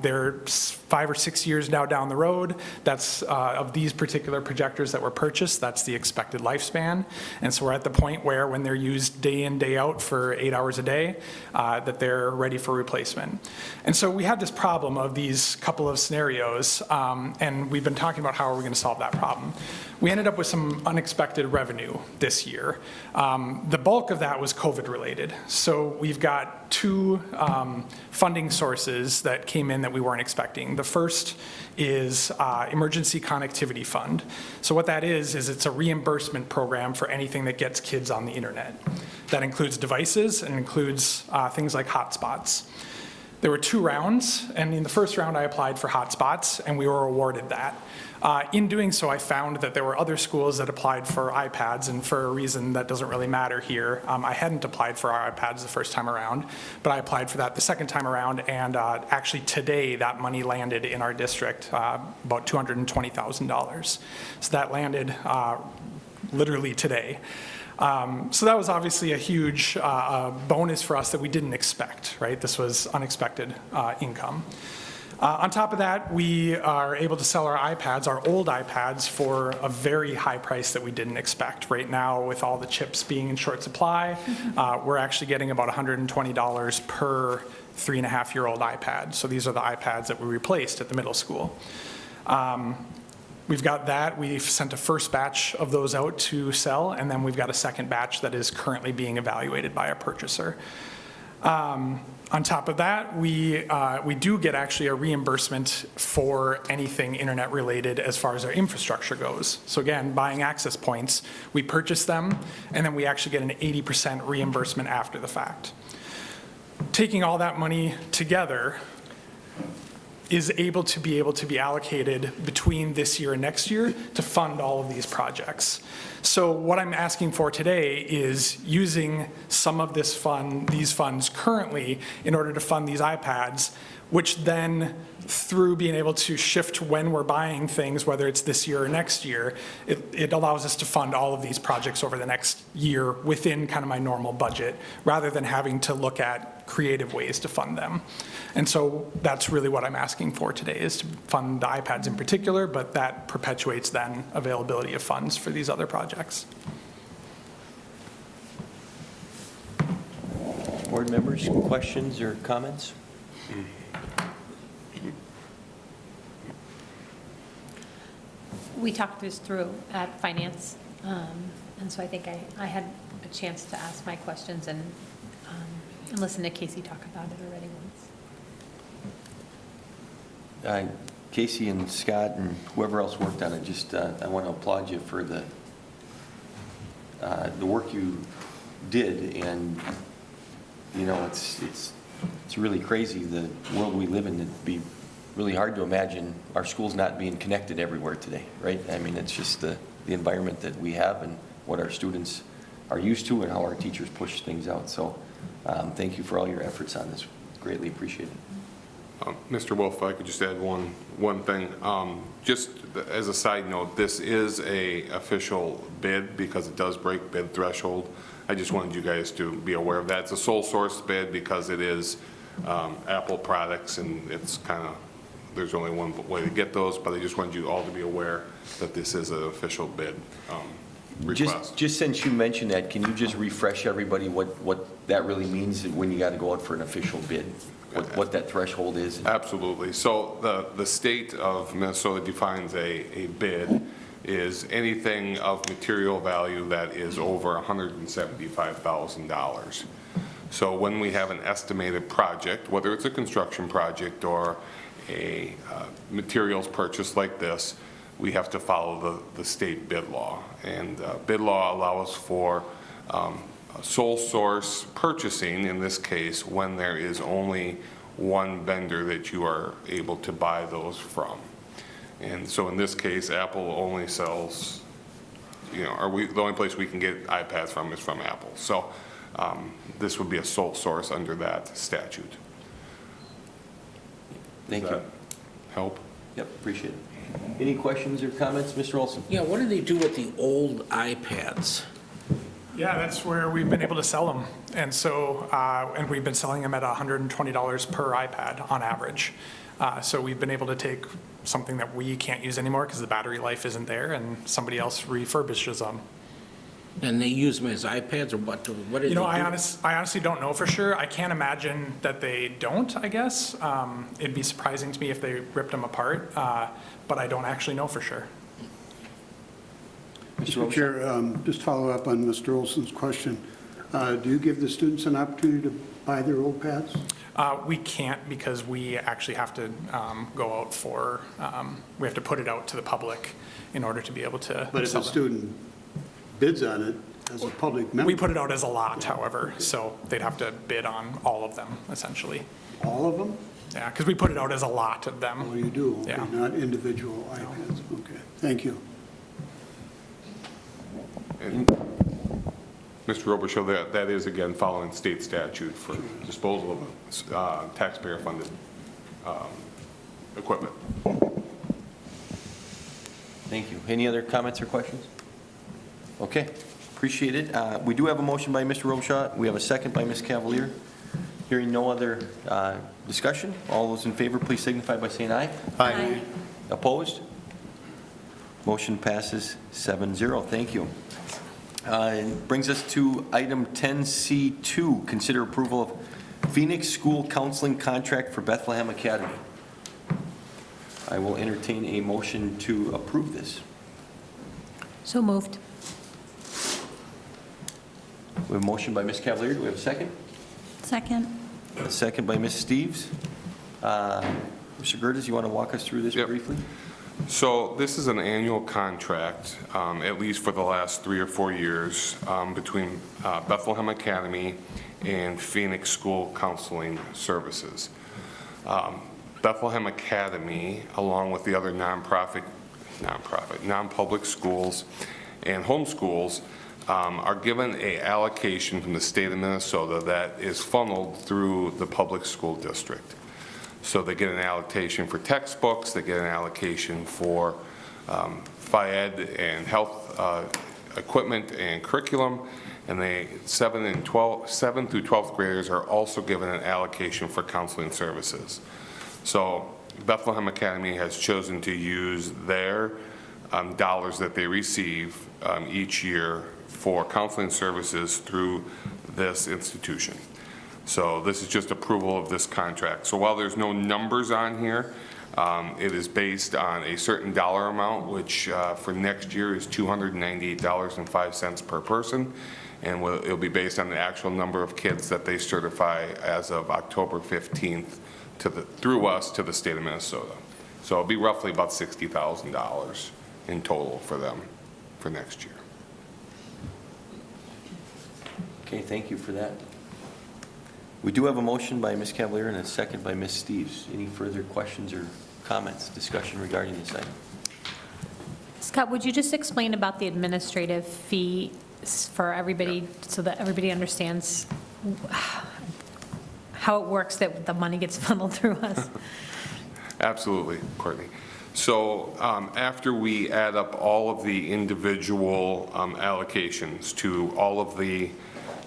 they're 5 or 6 years now down the road. That's of these particular projectors that were purchased, that's the expected lifespan. And so we're at the point where when they're used day in, day out for 8 hours a day, that they're ready for replacement. And so we had this problem of these couple of scenarios, and we've been talking about how are we going to solve that problem. We ended up with some unexpected revenue this year. The bulk of that was COVID related. So we've got 2 funding sources that came in that we weren't expecting. The first is Emergency Connectivity Fund. So what that is it's a reimbursement program for anything that gets kids on the internet. That includes devices and includes things like hotspots. There were 2 rounds, and in the first round, I applied for hotspots, and we were awarded that. In doing so, I found that there were other schools that applied for iPads, and for a reason that doesn't really matter here, I hadn't applied for our iPads the first time around, but I applied for that the second time around, and actually today, that money landed in our district, about $220,000. So that landed literally today. So that was obviously a huge bonus for us that we didn't expect, right? This was unexpected income. On top of that, we are able to sell our iPads, our old iPads, for a very high price that we didn't expect. Right now, with all the chips being in short supply, we're actually getting about $120 per 3.5-year-old iPad. So these are the iPads that we replaced at the middle school. We've got that. We've sent a first batch of those out to sell, and then we've got a second batch that is currently being evaluated by a purchaser. On top of that, we do get actually a reimbursement for anything internet related as far as our infrastructure goes. So again, buying access points, we purchase them, and then we actually get an 80% reimbursement after the fact. Taking all that money together is able to be allocated between this year and next year to fund all of these projects. So what I'm asking for today is using some of these funds currently in order to fund these iPads, which then through being able to shift when we're buying things, whether it's this year or next year, it allows us to fund all of these projects over the next year within kind of my normal budget, rather than having to look at creative ways to fund them. And so that's really what I'm asking for today, is to fund the iPads in particular, but that perpetuates then availability of funds for these other projects. Board members, questions or comments? We talked this through at finance, and so I think I had a chance to ask my questions and listen to Casey talk about it already once. Casey and Scott and whoever else worked on it, just I want to applaud you for the work you did, and you know it's really crazy the world we live in. It'd be really hard to imagine our schools not being connected everywhere today, right? I mean, it's just the environment that we have and what our students are used to and how our teachers push things out. So thank you for all your efforts on this. Greatly appreciated. Mr. Wolf, if I could just add one thing. Just as a side note, this is a official bid because it does break bid threshold. I just wanted you guys to be aware of that. It's a sole source bid because it is Apple products, and it's kind of, there's only one way to get those, but I just wanted you all to be aware that this is an official bid request. Just since you mentioned that, can you just refresh everybody what that really means when you got to go out for an official bid? What that threshold is? Absolutely. So the state of Minnesota defines a bid is anything of material value that is over $175,000. So when we have an estimated project, whether it's a construction project or a materials purchase like this, we have to follow the state bid law. And bid law allows for sole source purchasing, in this case, when there is only one vendor that you are able to buy those from. And so in this case, Apple only sells, the only place we can get iPads from is from Apple. So this would be a sole source under that statute. Thank you. Does that help? Yep, appreciate it. Any questions or comments, Mr. Olson? Yeah, what do they do with the old iPads? Yeah, that's where we've been able to sell them. And so, and we've been selling them at $120 per iPad on average. So we've been able to take something that we can't use anymore because the battery life isn't there, and somebody else refurbishes them. And they use them as iPads, or what do they do? I honestly don't know for sure. I can't imagine that they don't, I guess. It'd be surprising to me if they ripped them apart, but I don't actually know for sure. Mr. Chair, just follow up on Mr. Olson's question. Do you give the students an opportunity to buy their old pads? We can't, because we actually have to go out for, we have to put it out to the public in order to be able to But if sell a them. student bids on it, as a public member. We put it out as a lot, however, so they'd have to bid on all of them, essentially. All of them? Yeah, because we put it out as a lot of Oh, them. you do? Okay, Yeah. not individual iPads. Okay, thank you. And Mr. Robichaud, that is again following state statute for disposal of taxpayer-funded equipment. Thank you. Any other comments or questions? Okay, appreciate it. We do have a motion by Mr. Robichaud. We have a second by Ms. Cavalier. Hearing no other discussion, all those in favor, please signify by saying aye. Aye. Opposed? Motion passes 7-0. Thank you. Brings us to item 10C2, consider approval of Phoenix School Counseling Contract for Bethlehem Academy. I will entertain a motion to approve this. So moved. We have a motion by Ms. Cavalier. Do we have a second? Second. A second by Ms. Steves. Mr. Gerdes, you want to walk us through this Yep. briefly? So this is an annual contract, at least for the last 3 or 4 years, between Bethlehem Academy and Phoenix School Counseling Services. Bethlehem Academy, along with the other non-public schools and homeschools, are given an allocation from the state of Minnesota that is funneled through the public school district. So they get an allocation for textbooks, they get an allocation for Phy-Ed and health equipment and curriculum, and 7th through 12th graders are also given an allocation for counseling services. So Bethlehem Academy has chosen to use their dollars that they receive each year for counseling services through this institution. So this is just approval of this contract. So while there's no numbers on here, it is based on a certain dollar amount, which for next year is $298.05 per person, and it'll be based on the actual number of kids that they certify as of October 15th through us to the state of Minnesota. So it'll be roughly about $60,000 in total for them for next year. Okay, thank you for that. We do have a motion by Ms. Cavalier and a second by Ms. Steves. Any further questions or comments, discussion regarding this item? Scott, would you just explain about the administrative fee for everybody, so that everybody understands how it works, that the money gets funneled through us? Absolutely, Courtney. So after we add up all of the individual allocations to all of the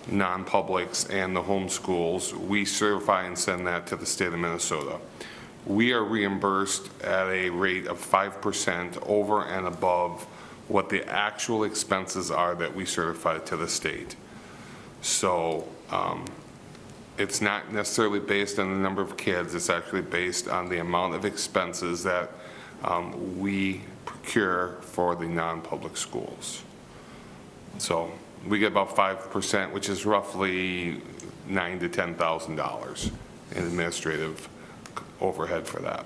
non-publics and the homeschools, we certify and send that to the state of Minnesota. We are reimbursed at a rate of 5% over and above what the actual expenses are that we certify to the state. So it's not necessarily based on the number of kids, it's actually based on the amount of expenses that we procure for the non-public schools. So we get about 5%, which is roughly $9,000 to $10,000 in administrative overhead for that,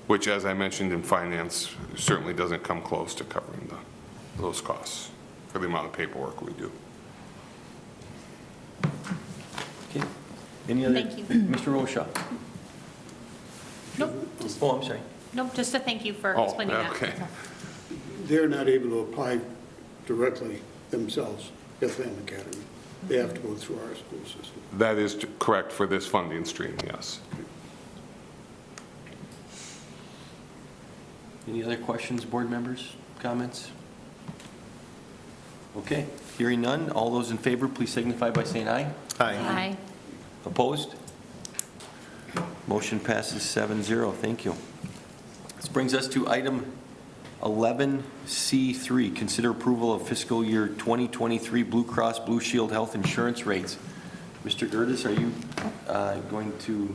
which, as I mentioned in finance, certainly doesn't come close to covering those costs for the amount of paperwork we do. Okay. Any other? Thank you. Mr. Robichaud? Nope, just, Oh, I'm sorry. nope, just a thank you for Oh, explaining that. okay. They're not able to apply directly themselves, Bethlehem Academy. They have to go through our school system. That is correct for this funding stream, yes. Any other questions, board members, comments? Okay, hearing none, all those in favor, please signify by saying aye. Aye. Opposed? Motion passes 7-0. Thank you. This brings us to item 11C3, consider approval of fiscal year 2023 Blue Cross Blue Shield health insurance rates. Mr. Gerdes, are you going to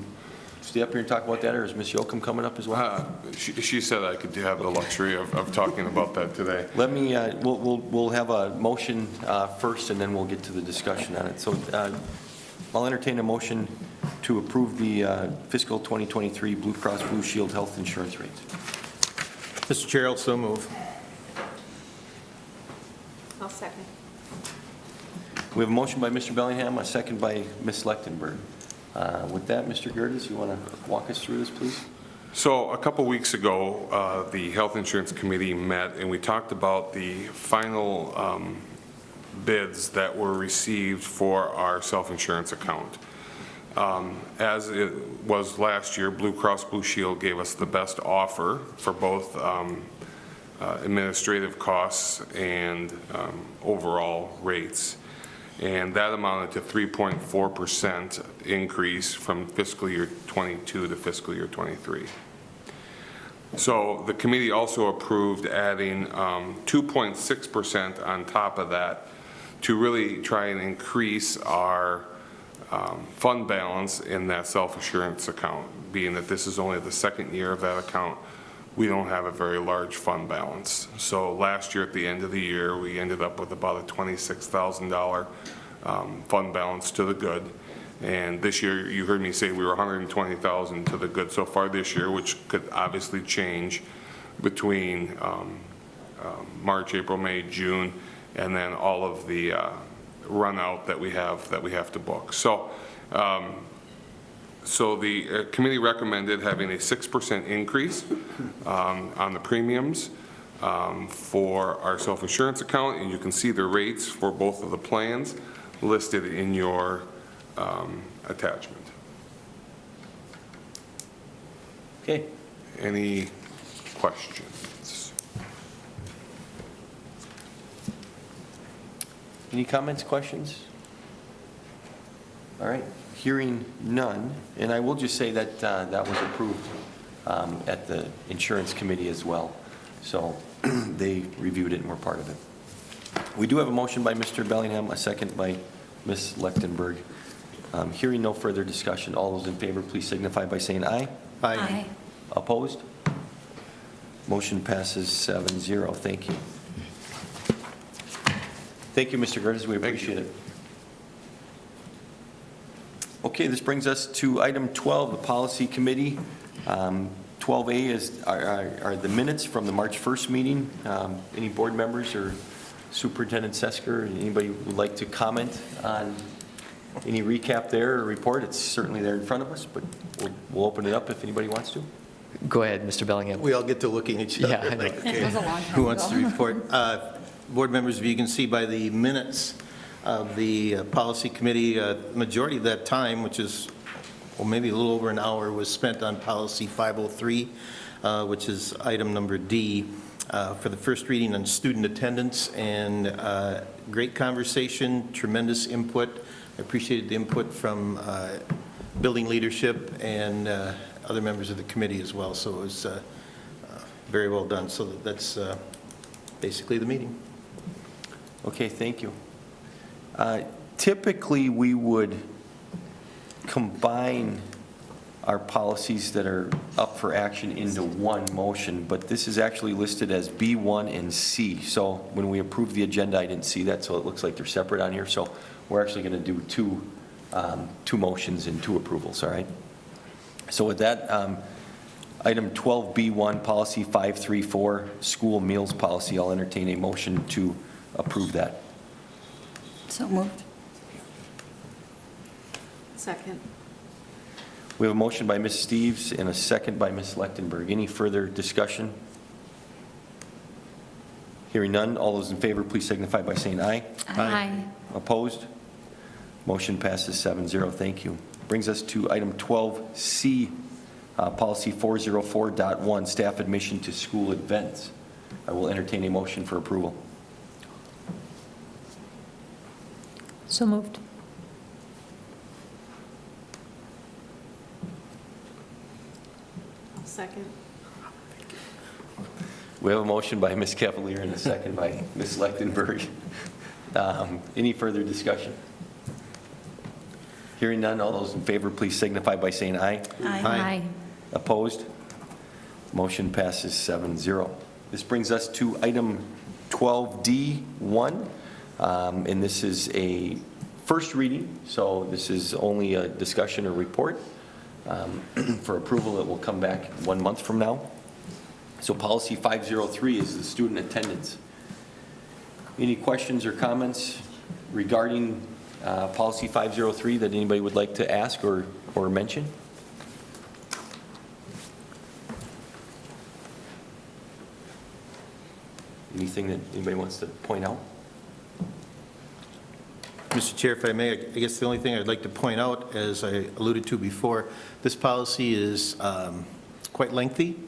stay up here and talk about that, or is Ms. Yoakum coming up as well? She said I could have the luxury of talking about that today. Let me, we'll have a motion first, and then we'll get to the discussion on it. So I'll entertain a motion to approve the fiscal 2023 Blue Cross Blue Shield health insurance rates. Mr. Cheryl, so move. I'll second. We have a motion by Mr. Bellingham, a second by Ms. Lechtenberg. With that, Mr. Gerdes, you want to walk us through this, please? So a couple weeks ago, the Health Insurance Committee met, and we talked about the final bids that were received for our self-insurance account. As it was last year, Blue Cross Blue Shield gave us the best offer for both administrative costs and overall rates. And that amounted to 3.4% increase from fiscal year 22 to fiscal year 23. So the committee also approved adding 2.6% on top of that to really try and increase our fund balance in that self-assurance account. Being that this is only the second year of that account, we don't have a very large fund balance. So last year at the end of the year, we ended up with about a $26,000 fund balance to the good. And this year, you heard me say we were $120,000 to the good so far this year, which could obviously change between March, April, May, June, and then all of the run out that we have to book. So the committee recommended having a 6% increase on the premiums for our self-insurance account, and you can see the rates for both of the plans listed in your attachment. Okay. Any questions? Any comments, questions? All right, hearing none, and I will just say that that was approved at the insurance committee as well. So they reviewed it and were part of it. We do have a motion by Mr. Bellingham, a second by Ms. Lechtenberg. Hearing no further discussion, all those in favor, please signify by saying aye. Aye. Opposed? Motion passes 7-0. Thank you. Thank you, Mr. Gerdes. We appreciate it. Okay, this brings us to item 12, the Policy Committee. 12A are the minutes from the March 1st meeting. Any board members or Superintendent Sesker, anybody would like to comment on any recap there or report? It's certainly there in front of us, but we'll open it up if anybody wants to. Go ahead, Mr. Bellingham. We all get to look at each other. Yeah, I know. Okay. Who wants to report? Board members, if you can see by the minutes of the Policy Committee, majority of that time, which is, well, maybe a little over an hour, was spent on Policy 503, which is item number D, for the first reading on student attendance, and great conversation, tremendous input. I appreciated the input from building leadership and other members of the committee as well, so it was very well done. So that's basically the meeting. Okay, thank you. Typically, we would combine our policies that are up for action into one motion, but this is actually listed as B1 and C. So when we approved the agenda, I didn't see that, so it looks like they're separate on here. So we're actually going to do two motions and two approvals, all right? So with that, item 12B1, Policy 534, School Meals Policy, I'll entertain a motion to approve that. So moved. Second. We have a motion by Ms. Steves and a second by Ms. Lechtenberg. Any further discussion? Hearing none, all those in favor, please signify by saying aye. Aye. Opposed? Motion passes 7-0. Thank you. Brings us to item 12C, Policy 404.1, Staff Admission to School Events. I will entertain a motion for approval. So moved. Second. We have a motion by Ms. Cavalier and a second by Ms. Lechtenberg. Any further discussion? Hearing none, all those in favor, please signify by saying aye. Aye. Opposed? Motion passes 7-0. This brings us to item 12D1, and this is a first reading, so this is only a discussion or report. For approval, it will come back 1 month from now. So Policy 503 is the student attendance. Any questions or comments regarding policy 503 that anybody would like to ask or mention? Anything that anybody wants to point out? Mr. Chair, if I may, I guess the only thing I'd like to point out, as I alluded to before, this policy is quite lengthy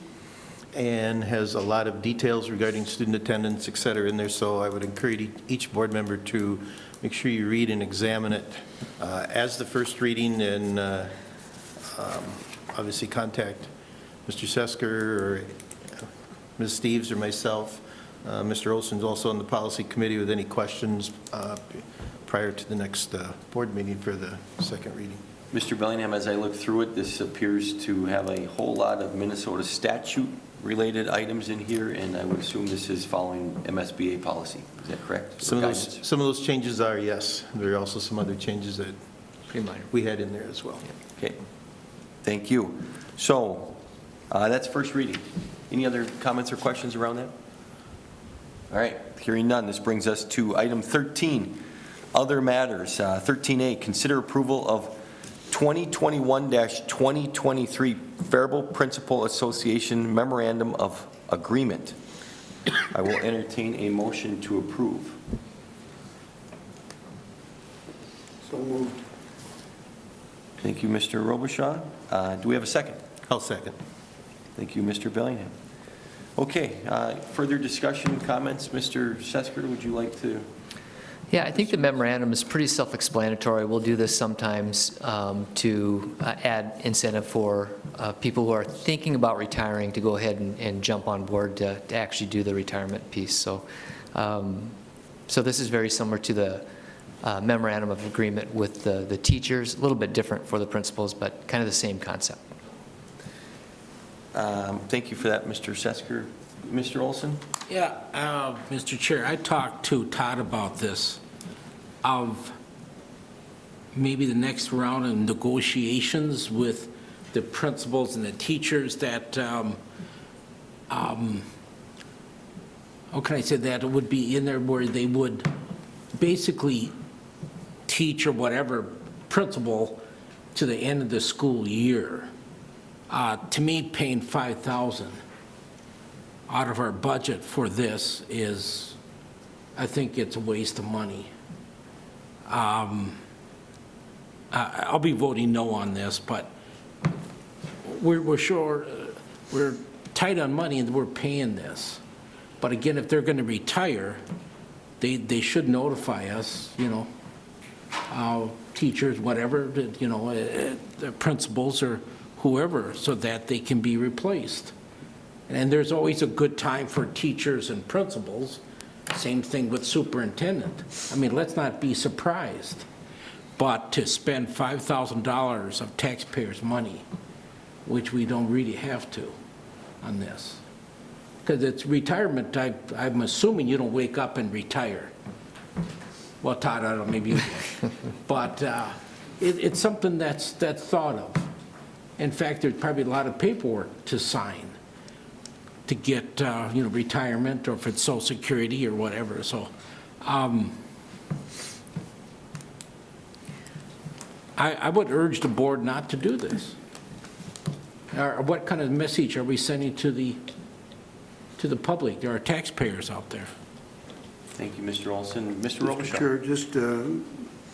and has a lot of details regarding student attendance, et cetera, in there, so I would encourage each board member to make sure you read and examine it as the first reading, and obviously contact Mr. Sesker or Ms. Steves or myself. Mr. Olson's also on the policy committee with any questions prior to the next board meeting for the second reading. Mr. Bellingham, as I look through it, this appears to have a whole lot of Minnesota statute-related items in here, and I would assume this is following MSBA policy. Is that correct? Some of those changes are, yes. There are also some other changes that we had in there as well. Okay. Thank you. So that's first reading. Any other comments or questions around that? All right. Hearing none, this brings us to item 13, other matters. 13A, consider approval of 2021-2023 Faribault Principal Association Memorandum of Agreement. I will entertain a motion to approve. So moved. Thank you, Mr. Robichaud. Do we have a second? I'll second. Thank you, Mr. Bellingham. Okay, further discussion, comments? Mr. Sesker, would you like to? Yeah, I think the memorandum is pretty self-explanatory. We'll do this sometimes to add incentive for people who are thinking about retiring to go ahead and jump on board to actually do the retirement piece. So, so this is very similar to the memorandum of agreement with the teachers, a little bit different for the principals, but kind of the same concept. Thank you for that, Mr. Sesker. Mr. Olson? Yeah, Mr. Chair, I talked to Todd about this, of maybe the next round of negotiations with the principals and the teachers that, how can I say that, it would be in there where they would basically teach or whatever principal to the end of the school year. To me, paying $5,000 out of our budget for this is, I think it's a waste of money. I'll be voting no on this, but we're sure, we're tight on money and we're paying this. But again, if they're going to retire, they should notify us, you know, teachers, whatever, you know, the principals or whoever, so that they can be replaced. And there's always a good time for teachers and principals. Same thing with superintendent. I mean, let's not be surprised. But to spend $5,000 of taxpayers' money, which we don't really have to on this. Because it's retirement type, I'm assuming you don't wake up and retire. Well, Todd, I don't know, maybe you do. But it's something that's thought of. In fact, there's probably a lot of paperwork to sign to get, you know, retirement, or if it's Social Security or whatever. So I would urge the board not to do this. Or what kind of message are we sending to the public? There are taxpayers out there. Thank you, Mr. Olson. Mr. Mr. Robichaud? Chair, just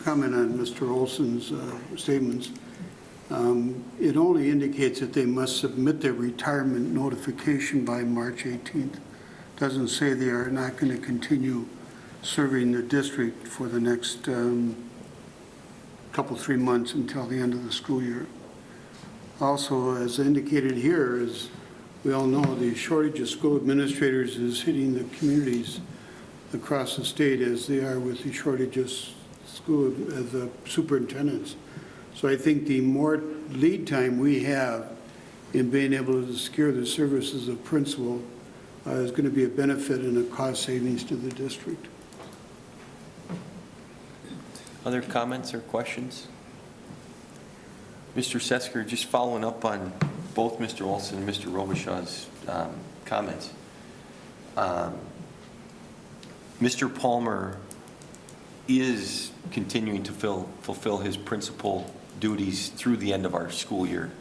comment on Mr. Olson's statements. It only indicates that they must submit their retirement notification by March 18th. Doesn't say they are not going to continue serving the district for the next couple, 3 months until the end of the school year. Also, as indicated here, as we all know, the shortage of school administrators is hitting the communities across the state, as they are with the shortage of school superintendents. So I think the more lead time we have in being able to secure the services of principal is going to be a benefit and a cost savings to the district. Other comments or questions? Mr. Sesker, just following up on both Mr. Olson and Mr. Robichaud's comments. Mr. Palmer is continuing to fulfill his principal duties through the end of our school year.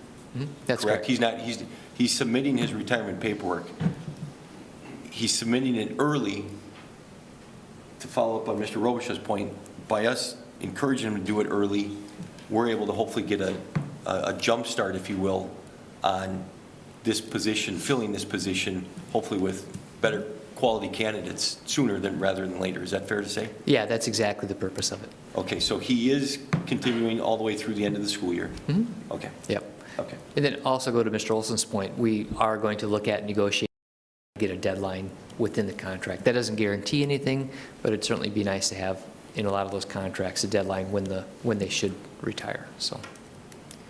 That's correct. He's submitting his retirement paperwork. He's submitting it early, to follow up on Mr. Robichaud's point. By us encouraging him to do it early, we're able to hopefully get a jump start, if you will, on this position, filling this position, hopefully with better quality candidates sooner rather than later. Is that fair to say? Yeah, that's exactly the purpose of it. Okay, so he is continuing all the way through the end of the school year? Okay. Yep. Okay. And then also go to Mr. Olson's point, we are going to look at negotiating, get a deadline within the contract. That doesn't guarantee anything, but it'd certainly be nice to have in a lot of those contracts a deadline when they should retire. So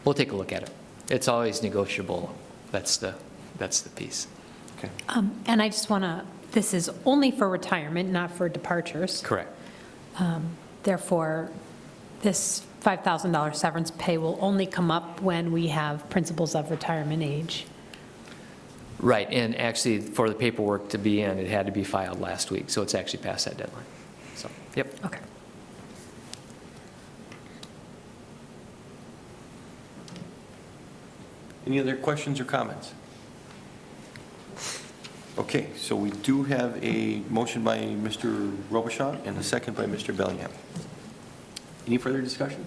we'll take a look at it. It's always negotiable. That's the piece. Okay. And I just want to, this is only for retirement, not for departures. Correct. Therefore, this $5,000 severance pay will only come up when we have principles of retirement age. Right, and actually for the paperwork to be in, it had to be filed last week, so it's actually past that deadline. So, yep. Okay. Any other questions or comments? Okay, so we do have a motion by Mr. Robichaud and a second by Mr. Bellingham. Any further discussion?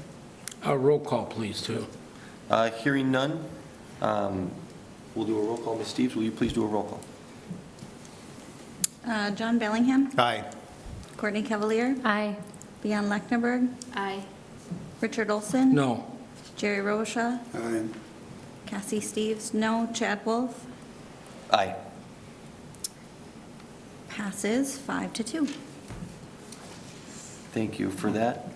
Roll call, please, too. Hearing none, we'll do a roll call. Ms. Steves, will you please do a roll call? John Bellingham. Aye. Courtney Cavalier. Aye. Leanne Lechtenberg. Aye. Richard Olson. No. Jerry Robichaud. Aye. Cassie Steves, no. Chad Wolf. Aye. Passes 5-2. Thank you for that.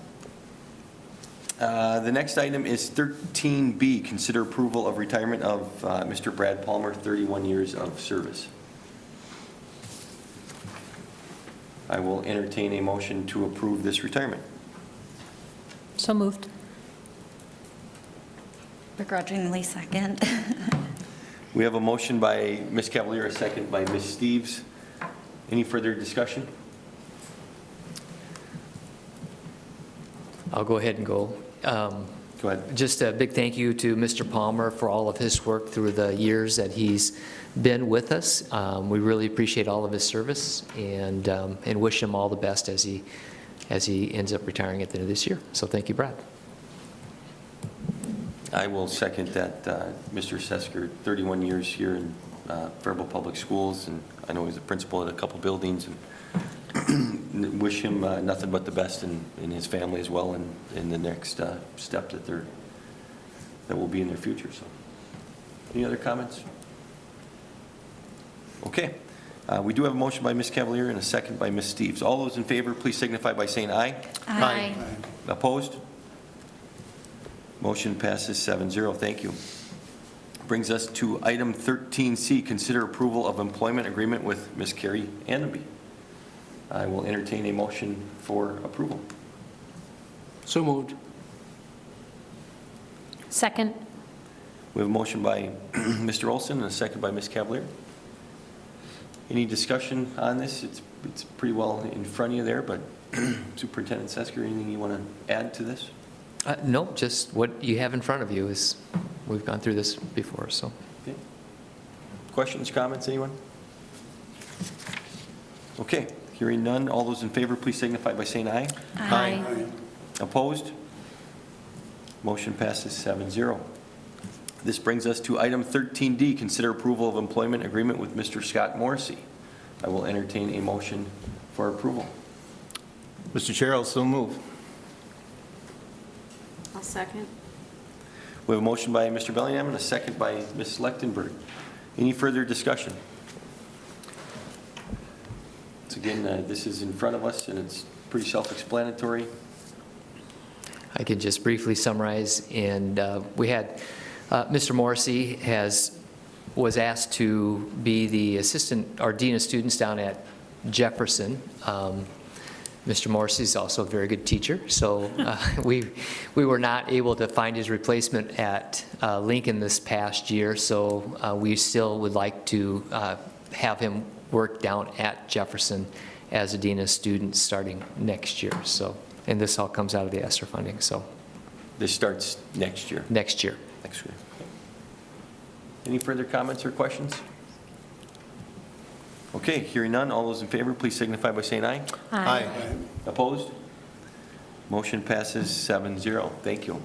The next item is 13B, consider approval of retirement of Mr. Brad Palmer, 31 years of service. I will entertain a motion to approve this retirement. So moved. Begrudgingly second. We have a motion by Ms. Cavalier, a second by Ms. Steves. Any further discussion? I'll go ahead and go. Go ahead. Just a big thank you to Mr. Palmer for all of his work through the years that he's been with us. We really appreciate all of his service and wish him all the best as he ends up retiring at the end of this year. So thank you, Brad. I will second that. Mr. Sesker, 31 years here in Faribault Public Schools, and I know he's a principal at a couple buildings, and wish him nothing but the best in his family as well, and in the next step that will be in their future. So, any other comments? Okay. We do have a motion by Ms. Cavalier and a second by Ms. Steves. All those in favor, please signify by saying aye. Aye. Opposed? Motion passes 7-0. Thank you. Brings us to item 13C, consider approval of employment agreement with Ms. Carrie Anneby. I will entertain a motion for approval. So moved. Second. We have a motion by Mr. Olson and a second by Ms. Cavalier. Any discussion on this? It's pretty well in front of you there, but Superintendent Sesker, anything you want to add to this? No, just what you have in front of you is, we've gone through this before, so. Okay. Questions, comments, anyone? Okay, hearing none. All those in favor, please signify by saying aye. Aye. Opposed? Motion passes 7-0. This brings us to item 13D, consider approval of employment agreement with Mr. Scott Morrissey. I will entertain a motion for approval. Mr. Chair, I'll so move. I'll second. We have a motion by Mr. Bellingham and a second by Ms. Lechtenberg. Any further discussion? So again, this is in front of us, and it's pretty self-explanatory. I can just briefly summarize, and we had, Mr. Morrissey was asked to be the assistant or dean of students down at Jefferson. Mr. Morrissey is also a very good teacher, so we were not able to find his replacement at Lincoln this past year, so we still would like to have him work down at Jefferson as a dean of students starting next year. So and this all comes out of the ESSER funding, so This starts next year. next year. Next year. Any further comments or questions? Okay, hearing none, all those in favor, please signify by saying aye. Aye. Opposed? Motion passes 7-0. Thank you.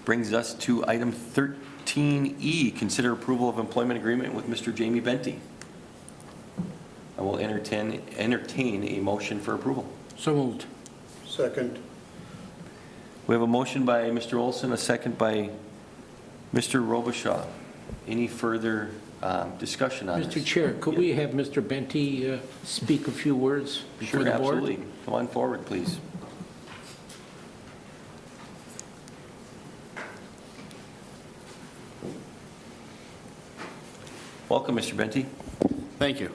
Brings us to item 13E, consider approval of employment agreement with Mr. Jamie Benty. I will entertain a motion for approval. So moved. Second. We have a motion by Mr. Olson, a second by Mr. Robichaud. Any further discussion on this? Mr. Chair, could we have Mr. Benty speak a few words before Sure, the board? absolutely. Come on forward, please. Welcome, Mr. Benty. Thank you.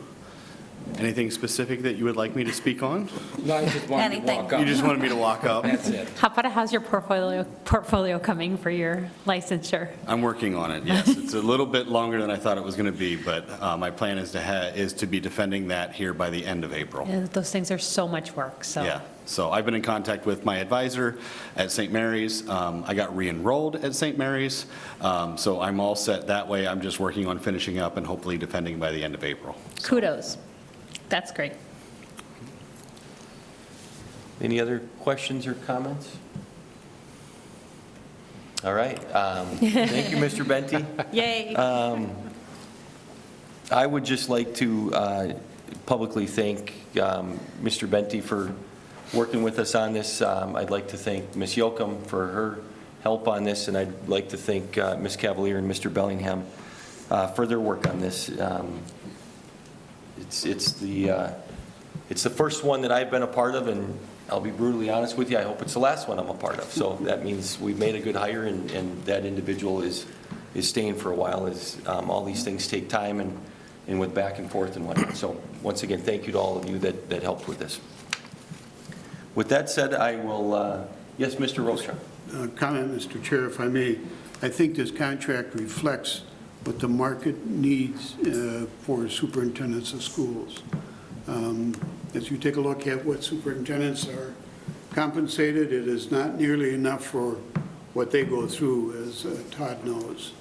Anything specific that you would like me to speak on? No, I just wanted to Anything. walk up. You just wanted me to walk up? That's it. How about how's your portfolio coming for your licensure? I'm working on it, yes. It's a little bit longer than I thought it was going to be, but my plan is to be defending that here by the end of April. Yeah, those things are so much work, so. Yeah, so I've been in contact with my advisor at St. Mary's. I got re-enrolled at St. Mary's, so I'm all set that way. I'm just working on finishing up and hopefully defending by the end of April. Kudos. That's great. Any other questions or comments? All right. Thank you, Mr. Benty. Yay. I would just like to publicly thank Mr. Benty for working with us on this. I'd like to thank Ms. Yoakum for her help on this, and I'd like to thank Ms. Cavalier and Mr. Bellingham for their work on this. It's the first one that I've been a part of, and I'll be brutally honest with you, I hope it's the last one I'm a part of. So that means we've made a good hire, and that individual is staying for a while, as all these things take time and with back and forth and whatnot. So once again, thank you to all of you that helped with this. With that said, I will, yes, Mr. Rocha. Comment, Mr. Chair, if I may. I think this contract reflects what the market needs for superintendents of schools. As you take a look at what superintendents are compensated, it is not nearly enough for what they go through, as Todd knows.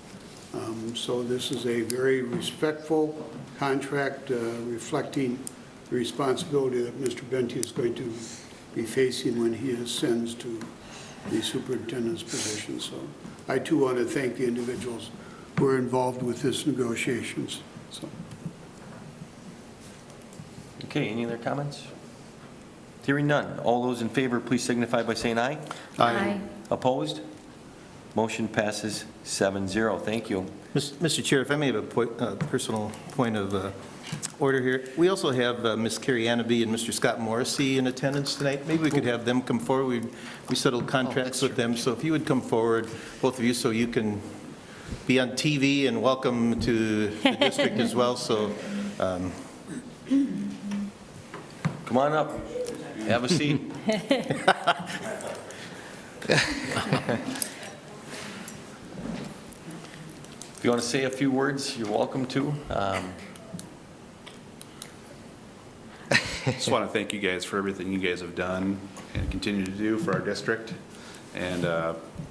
So this is a very respectful contract reflecting the responsibility that Mr. Benty is going to be facing when he ascends to the superintendent's position. So I too want to thank the individuals who are involved with this negotiations. So. Okay, any other comments? Hearing none. All those in favor, please signify by saying aye. Aye. Opposed? Motion passes 7-0. Thank you. Mr. Chair, if I may have a personal point of order here. We also have Ms. Carrie Anaby and Mr. Scott Morrissey in attendance tonight. Maybe we could have them come forward. We settled contracts with them, so if you would come forward, both of you, so you can be on TV and welcome to the district as well. So, Come on up. Have a seat. If you want to say a few words, you're welcome to. Just want to thank you guys for everything you guys have done and continue to do for our district. And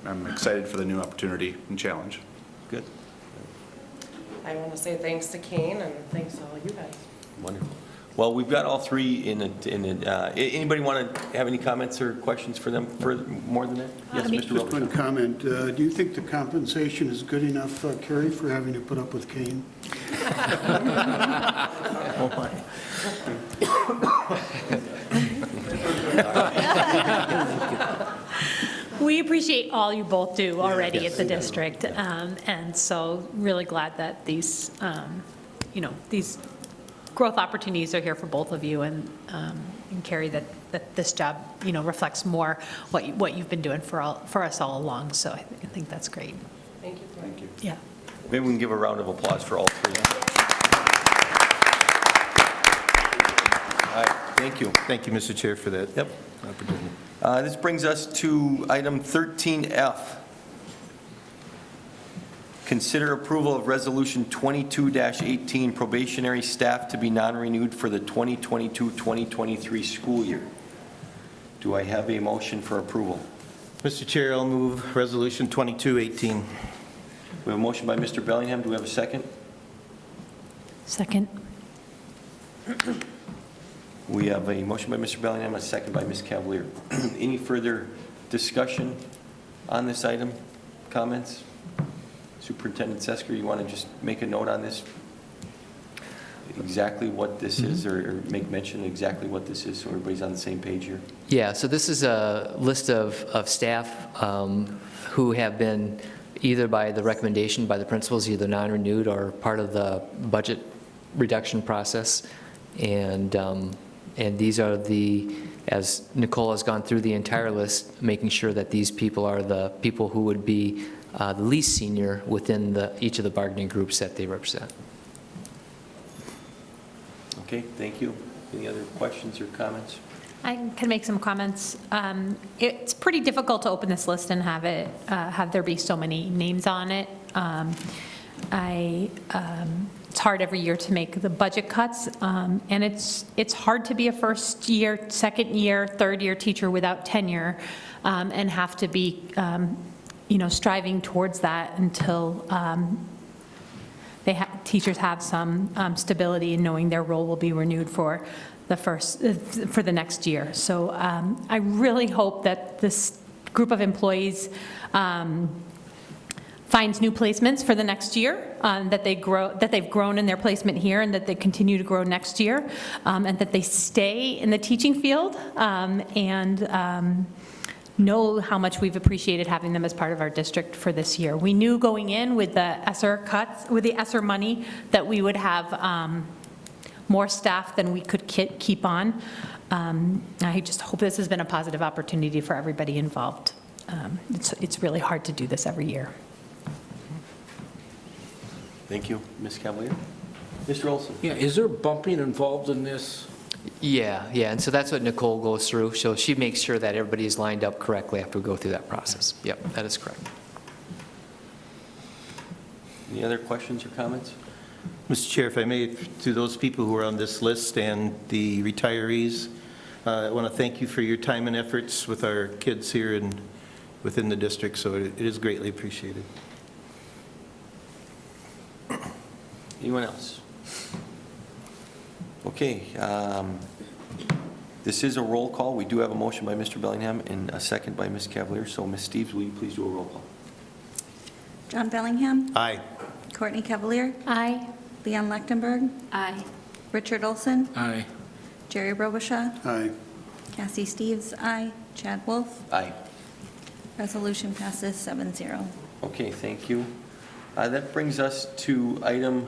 I'm excited for the new opportunity and challenge. Good. I want to say thanks to Kane and thanks to all you guys. Wonderful. Well, we've got all three in it. Anybody want to have any comments or questions for them further, more than that? Yes, Mr. Just one Robertson. comment. Do you think the compensation is good enough, Carrie, for having to put up with Kane? oh my. We appreciate all you both do already at the district, and so really glad that these, these growth opportunities are here for both of you, and Carrie, that this job, reflects more what you've been doing for us all along. So I think that's great. Thank you. Thank you. Yeah. Maybe we can give a round of applause for all three. All right, thank you. Thank you, Mr. Chair, for that opportunity. This brings us to item 13F. Consider approval of Resolution 22-18, probationary staff to be non-renewed for the 2022-2023 school year. Do I have a motion for approval? Mr. Chair, I'll move Resolution 2218. We have a motion by Mr. Bellingham. Do we have a second? Second. We have a motion by Mr. Bellingham, a second by Ms. Cavalier. Any further discussion on this item? Comments? Superintendent Sesker, you want to just make a note on this? Exactly what this is, or make mention exactly what this is, so everybody's on the same page here? Yeah, so this is a list of staff who have been, either by the recommendation by the principals, either non-renewed or part of the budget reduction process. And these are the, as Nicole has gone through the entire list, making sure that these people are the people who would be the least senior within each of the bargaining groups that they represent. Okay, thank you. Any other questions or comments? I can make some comments. It's pretty difficult to open this list and have there be so many names on it. It's hard every year to make the budget cuts, and it's hard to be a first year, second year, third year teacher without tenure, and have to be, striving towards that until teachers have some stability in knowing their role will be renewed for the next year. So I really hope that this group of employees finds new placements for the next year, that they've grown in their placement here, and that they continue to grow next year, and that they stay in the teaching field, and know how much we've appreciated having them as part of our district for this year. We knew going in with the ESSER cuts, with the ESSER money, that we would have more staff than we could keep on. I just hope this has been a positive opportunity for everybody involved. It's really hard to do this every year. Thank you, Ms. Cavalier. Mr. Olson? Yeah, is there bumping involved in this? Yeah, and so that's what Nicole goes through. So she makes sure that everybody is lined up correctly after we go through that process. Yep, that is correct. Any other questions or comments? Mr. Chair, if I may, to those people who are on this list and the retirees, I want to thank you for your time and efforts with our kids here and within the district, so it is greatly appreciated. Anyone else? Okay, this is a roll call. We do have a motion by Mr. Bellingham and a second by Ms. Cavalier. So Ms. Steves, will you please do a roll call? John Bellingham. Aye. Courtney Cavalier. Aye. Leanne Lechtenberg. Aye. Richard Olson. Aye. Jerry Robichaud. Aye. Cassie Steves, aye. Chad Wolf. Aye. Resolution passes 7-0. Okay, thank you. That brings us to item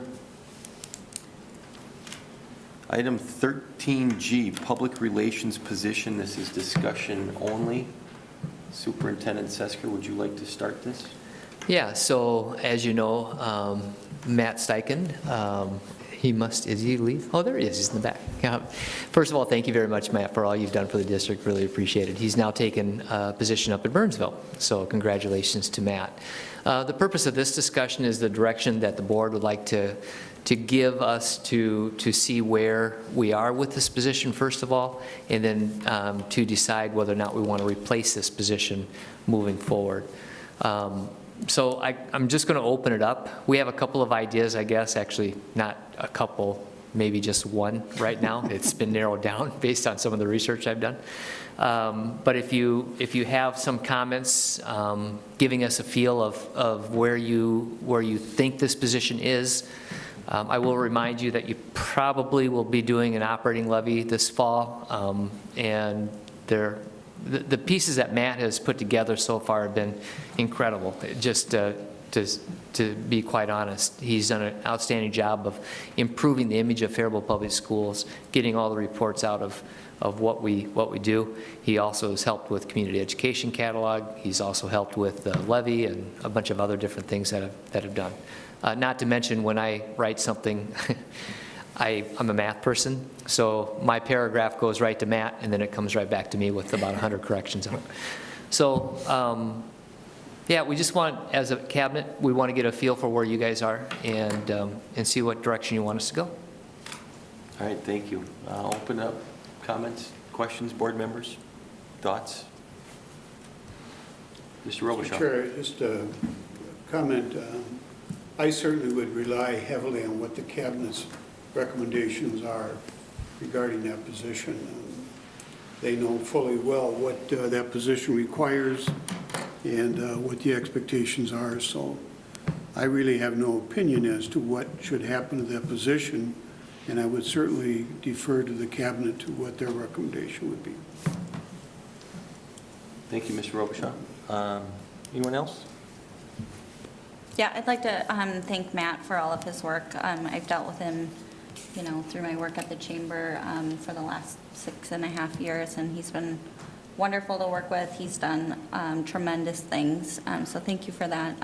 13G, public relations position. This is discussion only. Superintendent Sesker, would you like to start this? Yeah, so as you know, Matt Steichen, is he leave? Oh, there he is, he's in the back. Yeah. First of all, thank you very much, Matt, for all you've done for the district, really appreciate it. He's now taken a position up at Burnsville, so congratulations to Matt. The purpose of this discussion is the direction that the board would like to give us to see where we are with this position, first of all, and then to decide whether or not we want to replace this position moving forward. So I'm just going to open it up. We have a couple of ideas, I guess, actually not a couple, maybe just one right now. It's been narrowed down based on some of the research I've done. But if you have some comments, giving us a feel of where you think this position is, I will remind you that you probably will be doing an operating levy this fall, and the pieces that Matt has put together so far have been incredible. Just to be quite honest, he's done an outstanding job of improving the image of Faribault Public Schools, getting all the reports out of what we do. He also has helped with community education catalog. He's also helped with the levy and a bunch of other different things that have done. Not to mention, when I write something, I'm a math person, so my paragraph goes right to Matt, and then it comes right back to me with about 100 corrections on it. So, yeah, we just want, as a cabinet, we want to get a feel for where you guys are and see what direction you want us to go. All right, thank you. I'll open up comments, questions, board members. thoughts? Mr. Robichaud? Chair, just a comment. I certainly would rely heavily on what the Cabinet's recommendations are regarding that position. They know fully well what that position requires and what the expectations are, so I really have no opinion as to what should happen to that position, and I would certainly defer to the Cabinet to what their recommendation would be. Thank you, Mr. Robichaud. Anyone else? Yeah, I'd like to thank Matt for all of his work. I've dealt with him, through my work at the Chamber for the last 6.5 years, and he's been wonderful to work with. He's done tremendous things, so thank you for that.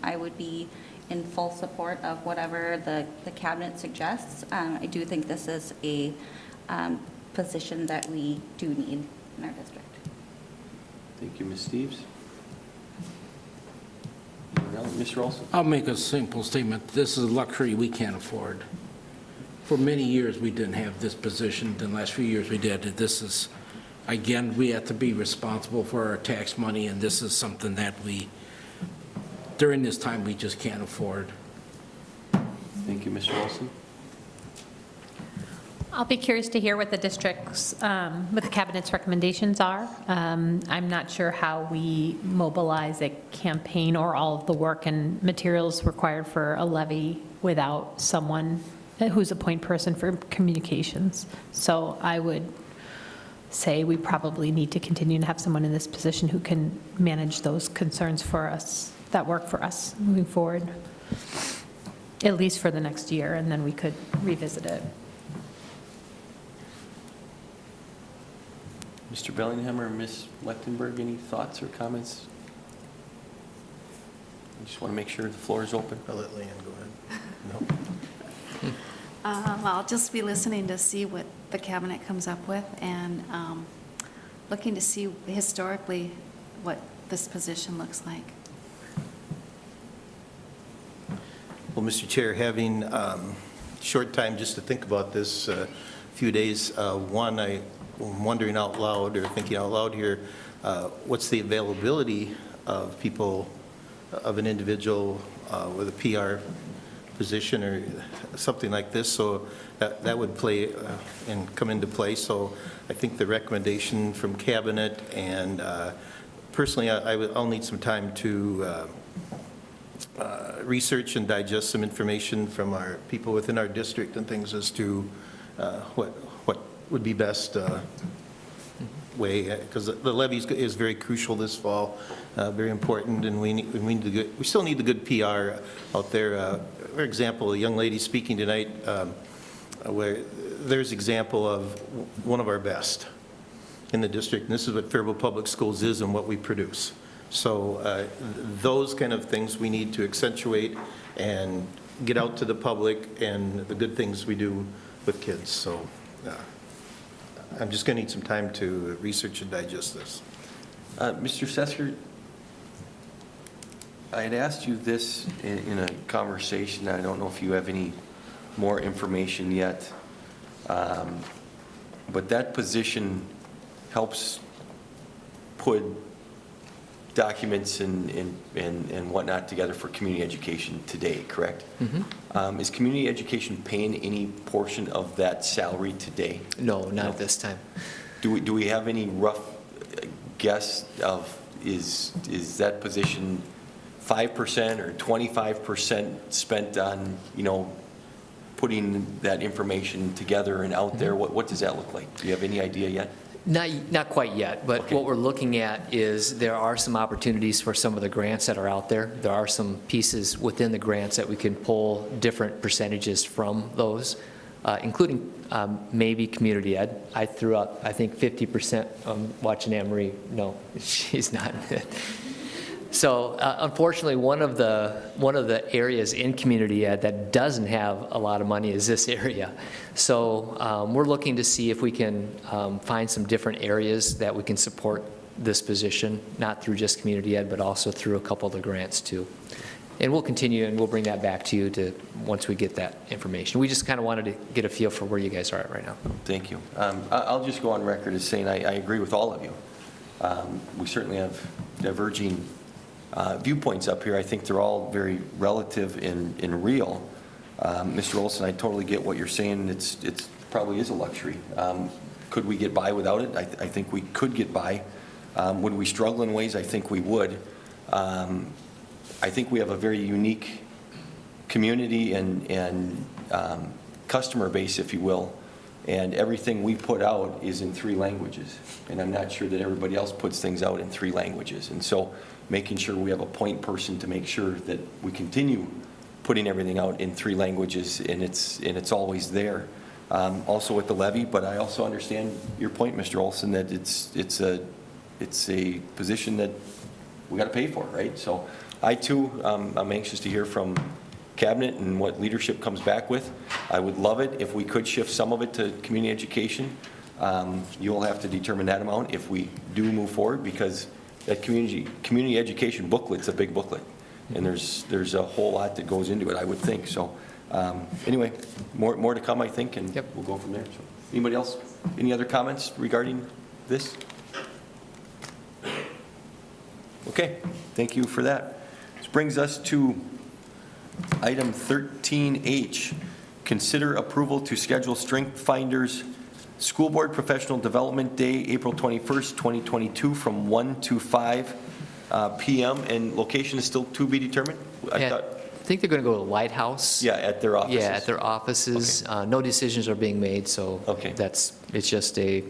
I would be in full support of whatever the Cabinet suggests. I do think this is a position that we do need in our district. Thank you, Ms. Steves. Anyone else? Mr. Olson? I'll make a simple statement. This is a luxury we can't afford. For many years, we didn't have this position. The last few years, we did. This is, again, we have to be responsible for our tax money, and this is something that during this time, we just can't afford. Thank you, Mr. Olson. I'll be curious to hear what the district's, what the Cabinet's recommendations are. I'm not sure how we mobilize a campaign or all of the work and materials required for a levy without someone who's a point person for communications. So I would say we probably need to continue to have someone in this position who can manage those concerns for us, that work for us moving forward, at least for the next year, and then we could revisit it. Mr. Bellingham or Ms. Lechtenberg, any thoughts or comments? I just want to make sure the floor is open. I'll let Leanne go ahead. No. I'll just be listening to see what the Cabinet comes up with and looking to see historically what this position looks like. Well, Mr. Chair, having short time just to think about this few days, one, I'm wondering out loud or thinking out loud here, what's the availability of people, of an individual with a PR position or something like this, so that would play and come into play. So I think the recommendation from Cabinet, and personally I'll need some time to research and digest some information from our people within our district and things as to what would be best way, because the levy is very crucial this fall, very important, and we still need the good PR out there. For example, a young lady speaking tonight, where there's example of one of our best in the district, and this is what Faribault Public Schools is and what we produce. So those kind of things we need to accentuate and get out to the public and the good things we do with kids. So I'm just going to need some time to research and digest this. Mr. Sesker, I had asked you this in a conversation. I don't know if you have any more information yet, but that position helps put documents and whatnot together for community education today, correct? Mm-hmm. Is community education paying any portion of that salary today? No, not at this time. Do we have any rough guess of, is that position 5% or 25% spent on, putting that information together and out there? What does that look like? Do you have any idea yet? Not quite yet, but Okay. what we're looking at is there are some opportunities for some of the grants that are out there. There are some pieces within the grants that we can pull different percentages from those, including maybe community ed. I threw out, I think, 50%. Watching Anne Marie. No, she's not. So unfortunately, one of the areas in community ed that doesn't have a lot of money is this area. So we're looking to see if we can find some different areas that we can support this position, not through just community ed, but also through a couple of the grants too. And we'll continue, and we'll bring that back to you once we get that information. We just kind of wanted to get a feel for where you guys are at right now. Thank you. I'll just go on record as saying I agree with all of you. We certainly have diverging viewpoints up here. I think they're all very relative and real. Mr. Olson, I totally get what you're saying. It's probably is a luxury. Could we get by without it? I think we could get by. Would we struggle in ways? I think we would. I think we have a very unique community and customer base, if you will, and everything we put out is in 3 languages. And I'm not sure that everybody else puts things out in 3 languages. And so making sure we have a point person to make sure that we continue putting everything out in 3 languages, and it's always there. Also with the levy, but I also understand your point, Mr. Olson, that it's a position that we got to pay for, right? So I too, I'm anxious to hear from Cabinet and what leadership comes back with. I would love it if we could shift some of it to community education. You'll have to determine that amount if we do move forward, because that community education booklet's a big booklet, and there's a whole lot that goes into it, I would think. So anyway, more to come, I think, and we'll go from there. So, anybody else? Any other comments regarding this? Okay, thank you for that. This brings us to item 13H, consider approval to schedule Strength Finders School Board Professional Development Day, April 21st, 2022, from 1 to 5 p.m. And location is still to be determined? I think they're going to go to Lighthouse. Yeah, at their offices? Yeah, at their offices. Okay. No decisions are being made, so okay. It's just a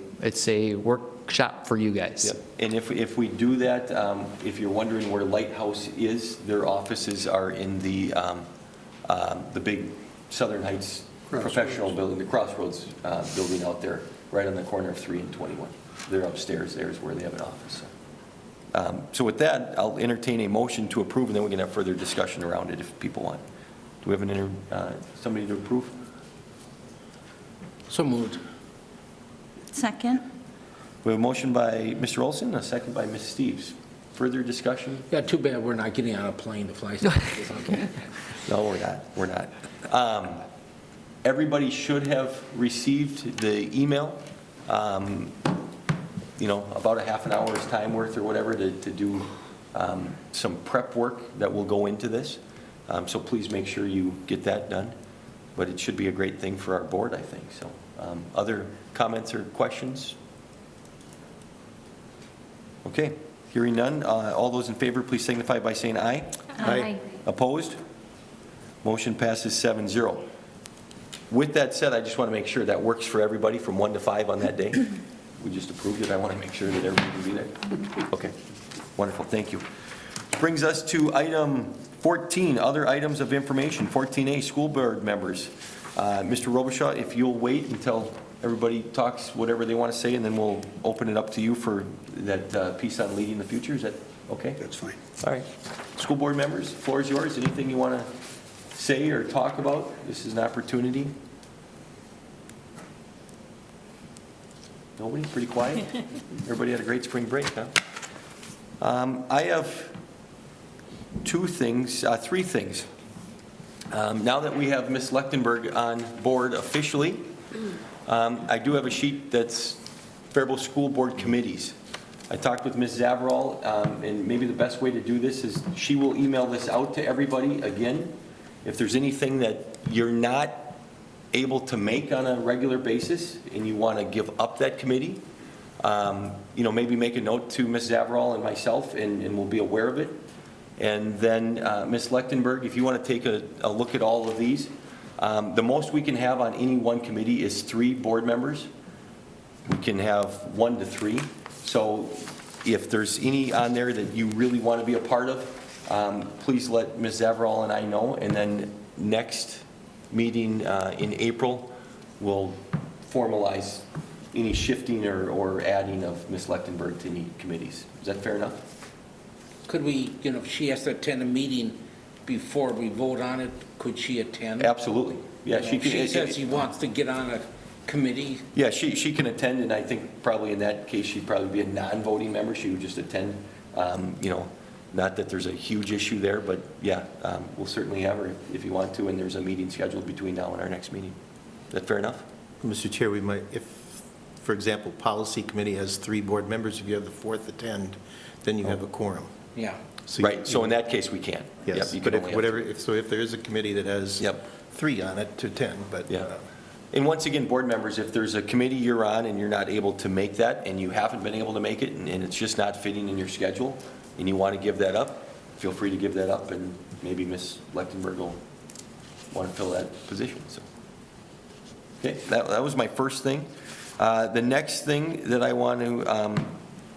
workshop for you guys. Yep. And if we do that, if you're wondering where Lighthouse is, their offices are in the big Southern Heights professional building, the Crossroads building out there, right on the corner of 3 and 21. They're upstairs. There's where they have an office. So with that, I'll entertain a motion to approve, and then we can have further discussion around it if people want. Do we have somebody to approve? So moved. Second. We have a motion by Mr. Olson, a second by Ms. Steves. Further discussion? Yeah, too bad we're not getting on a plane to fly. No, we're not. Everybody should have received the email, about a half an hour's time worth or whatever to do some prep work that will go into this. So please make sure you get that done. But it should be a great thing for our board, I think. So other comments or questions? Okay, hearing none. All those in favor, please signify by saying aye. Aye. Opposed? Motion passes 7-0. With that said, I just want to make sure that works for everybody from 1 to 5 on that day. We just approved it. I want to make sure that everybody can be there. Okay, wonderful. Thank you. Brings us to item 14, other items of information. 14A, school board members. Mr. Robichaud, if you'll wait until everybody talks whatever they want to say, and then we'll open it up to you for that piece on leading the future. Is that okay? That's fine. All right. School board members, the floor is yours. Anything you want to say or talk about? This is an opportunity. Nobody? Pretty quiet? Everybody had a great spring break, huh? I have three things. Now that we have Ms. Lechtenberg on board officially, I do have a sheet that's Faribault School Board committees. I talked with Ms. Zavarol, and maybe the best way to do this is she will email this out to everybody again. If there's anything that you're not able to make on a regular basis and you want to give up that committee, maybe make a note to Ms. Zavarol and myself, and we'll be aware of it. And then Ms. Lechtenberg, if you want to take a look at all of these, the most we can have on any one committee is 3 board members. We can have 1 to 3. So if there's any on there that you really want to be a part of, please let Ms. Zavarol and I know. And then next meeting in April, we'll formalize any shifting or adding of Ms. Lechtenberg to any committees. Is that fair enough? Could we, if she has to attend a meeting before we vote on it, could she attend? Absolutely. Yeah, she can. She says she wants to get on a committee. Yeah, she can attend, and I think probably in that case, she'd probably be a non-voting member. She would just attend. Not that there's a huge issue there, but yeah, we'll certainly have her if you want to, and there's a meeting scheduled between now and our next meeting. Is that fair enough? Mr. Chair, we might, if for example, policy committee has 3 board members. If you have the 4th attend, then you have a quorum. Yeah. So Right, so in that case, we can. Yes, Yep, you but can if only have whatever, if there is a committee that has Yep. 3 on it, to 10, but. Yeah. And once again, board members, if there's a committee you're on and you're not able to make that, and you haven't been able to make it, and it's just not fitting in your schedule, and you want to give that up, feel free to give that up, and maybe Ms. Lechtenberg will want to fill that position, so. Okay, that was my first thing. The next thing that I want to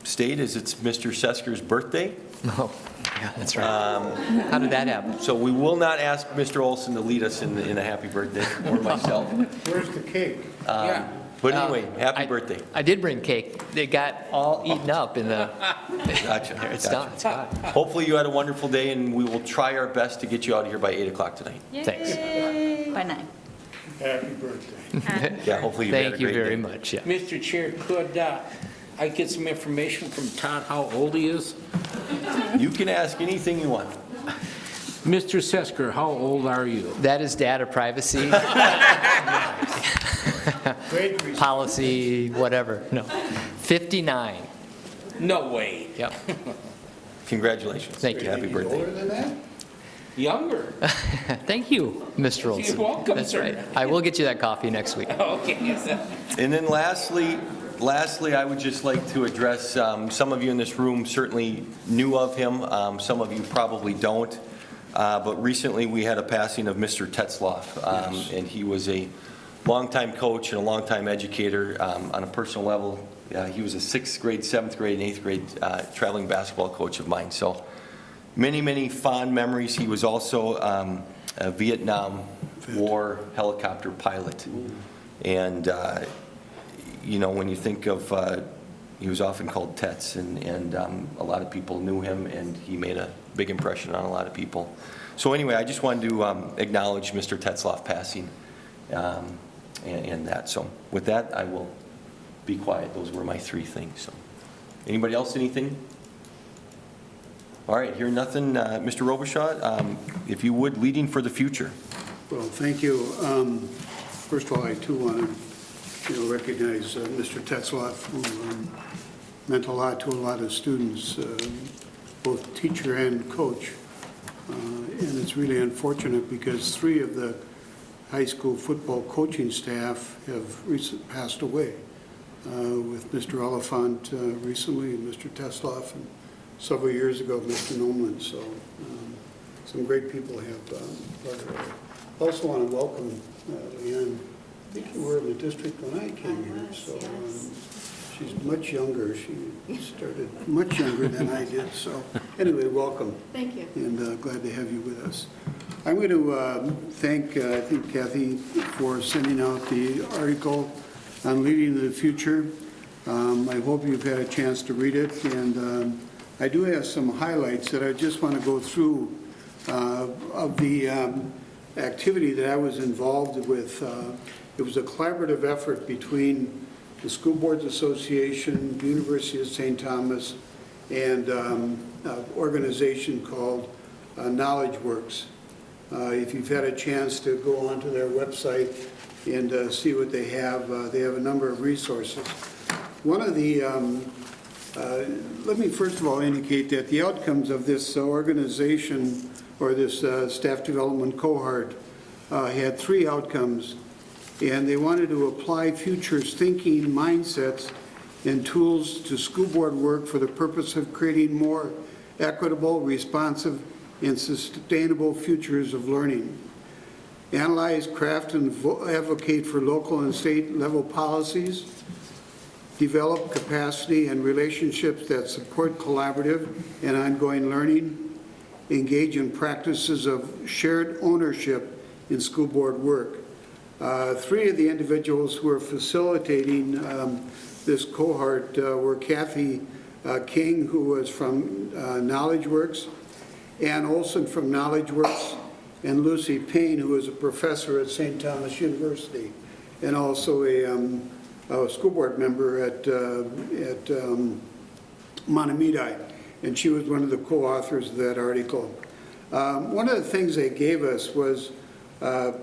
state is it's Mr. Sesker's birthday. Oh, yeah, that's right. How did that happen? So we will not ask Mr. Olson to lead us in a happy birthday, or myself. Where's the cake? Yeah. But anyway, happy birthday. I did bring cake. They got all eaten up in the, Gotcha. it's gotcha. done, it's gone. Hopefully you had a wonderful day, and we will try our best to get you out of here by 8 o'clock tonight. Thanks. By 9. Happy birthday. Yeah, hopefully you've had a Thank you great very day. much, yeah. Mr. Chair, could I get some information from Todd how old he is? You can ask anything you want. Mr. Sesker, how old are you? That is data privacy. Great reason. Policy, whatever, no. 59, No way. yep. Congratulations. Thank you. Happy birthday. Older than that? Younger. Thank you, Mr. Olson. You're welcome, That's sir. right. I will get you that coffee next week. Okay. And then lastly, I would just like to address, some of you in this room certainly knew of him, some of you probably don't, but recently we had a passing of Mr. Tetzloff, and he was a longtime coach and a longtime educator on a personal level. He was a 6th grade, 7th grade, and 8th grade traveling basketball coach of mine, so many, many fond memories. He was also a Vietnam War helicopter pilot, and you know, when you think of, he was often called Tetz, and a lot of people knew him, and he made a big impression on a lot of people. So anyway, I just wanted to acknowledge Mr. Tetzloff passing, and that. So with that, I will be quiet. Those were my 3 things. So, anybody else, anything? All right, hearing nothing, Mr. Robichaud, if you would, leading for the future. Well, thank you. First of all, I too want to recognize Mr. Tetzloff, who meant a lot to a lot of students, both teacher and coach. And it's really unfortunate because 3 of the high school football coaching staff have recently passed away, with Mr. Oliphant recently, and Mr. Tetzloff, and several years ago, Mr. Nolan. So some great people have passed away. I also want to welcome Leanne. I think you were in the district when I came here, so she's much younger. She started much younger than I did. So anyway, welcome. Thank you. And glad to have you with us. I'm going to thank, I think, Kathy for sending out the article on leading to the future. I hope you've had a chance to read it, and I do have some highlights that I just want to go through of the activity that I was involved with. It was a collaborative effort between the School Boards Association, the University of St. Thomas, and an organization called Knowledge Works. If you've had a chance to go onto their website and see what they have a number of resources. One of the, let me first of all indicate that the outcomes of this organization, or this staff development cohort, had 3 outcomes, and they wanted to apply futures thinking, mindsets, and tools to school board work for the purpose of creating more equitable, responsive, and sustainable futures of learning. Analyze, craft, and advocate for local and state level policies. Develop capacity and relationships that support collaborative and ongoing learning. Engage in practices of shared ownership in school board work. 3 of the individuals who are facilitating this cohort were Kathy King, who was from Knowledge Works, Ann Olson from Knowledge Works, and Lucy Payne, who is a professor at St. Thomas University, and also a school board member at Montemedi, and she was one of the co-authors of that article. One of the things they gave us was a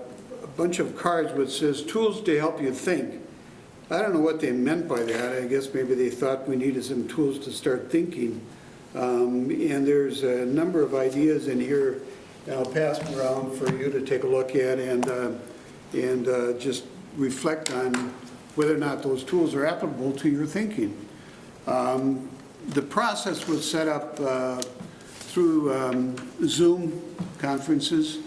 bunch of cards which says tools to help you think. I don't know what they meant by that. I guess maybe they thought we needed some tools to start thinking. And there's a number of ideas in here, and I'll pass them around for you to take a look at and just reflect on whether or not those tools are applicable to your thinking. The process was set up through Zoom conferences.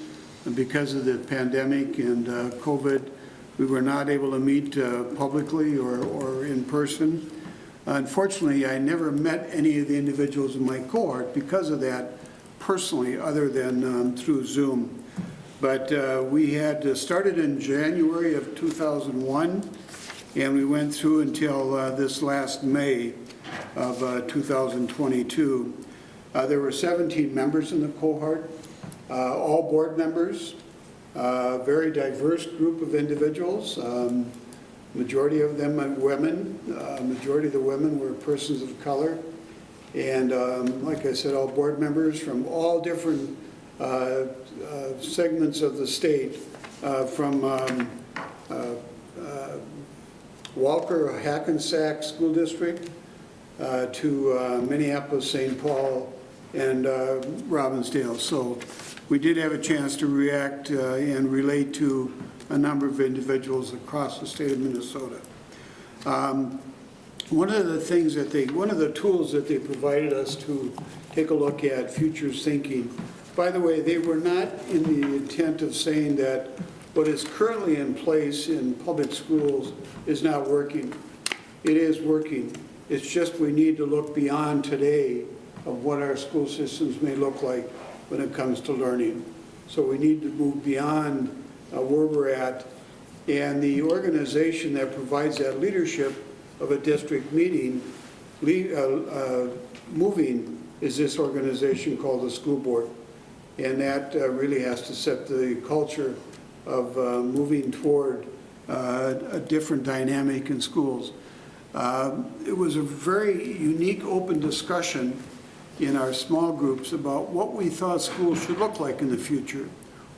And because of the pandemic and COVID, we were not able to meet publicly or in person. Unfortunately, I never met any of the individuals in my cohort because of that personally, other than through Zoom. But we had started in January of 2001, and we went through until this last May of 2022. There were 17 members in the cohort, all board members, very diverse group of individuals. Majority of them are women. Majority of the women were persons of color. And like I said, all board members from all different segments of the state, from Walker, Hackensack School District to Minneapolis, St. Paul, and Robbinsdale. So we did have a chance to react and relate to a number of individuals across the state of Minnesota. One of the tools that they provided us to take a look at futures thinking, by the way, they were not in the intent of saying that what is currently in place in public schools is not working. It is working. It's just we need to look beyond today of what our school systems may look like when it comes to learning. So we need to move beyond where we're at. And the organization that provides that leadership of a district meeting, moving, is this organization called the school board. And that really has to set the culture of moving toward a different dynamic in schools. It was a very unique open discussion in our small groups about what we thought schools should look like in the future,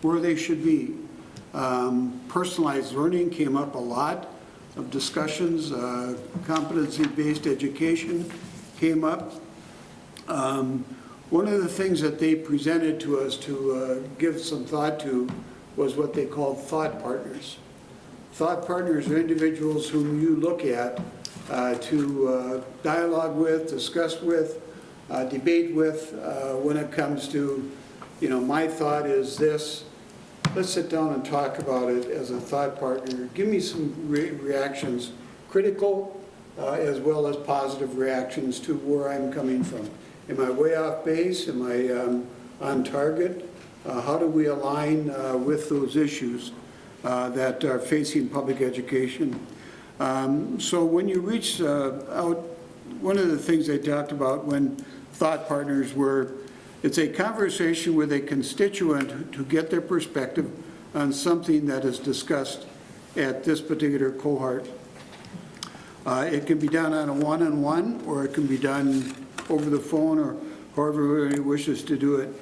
where they should be. Personalized learning came up a lot of discussions. Competency-based education came up. One of the things that they presented to us to give some thought to was what they called thought partners. Thought partners are individuals whom you look at to dialogue with, discuss with, debate with when it comes to, my thought is this. Let's sit down and talk about it as a thought partner. Give me some reactions, critical as well as positive reactions to where I'm coming from. Am I way off base? Am I on target? How do we align with those issues that are facing public education? So when you reach out, one of the things they talked about when thought partners were, it's a conversation with a constituent to get their perspective on something that is discussed at this particular cohort. It can be done on a one-on-one, or it can be done over the phone, or however everybody wishes to do it.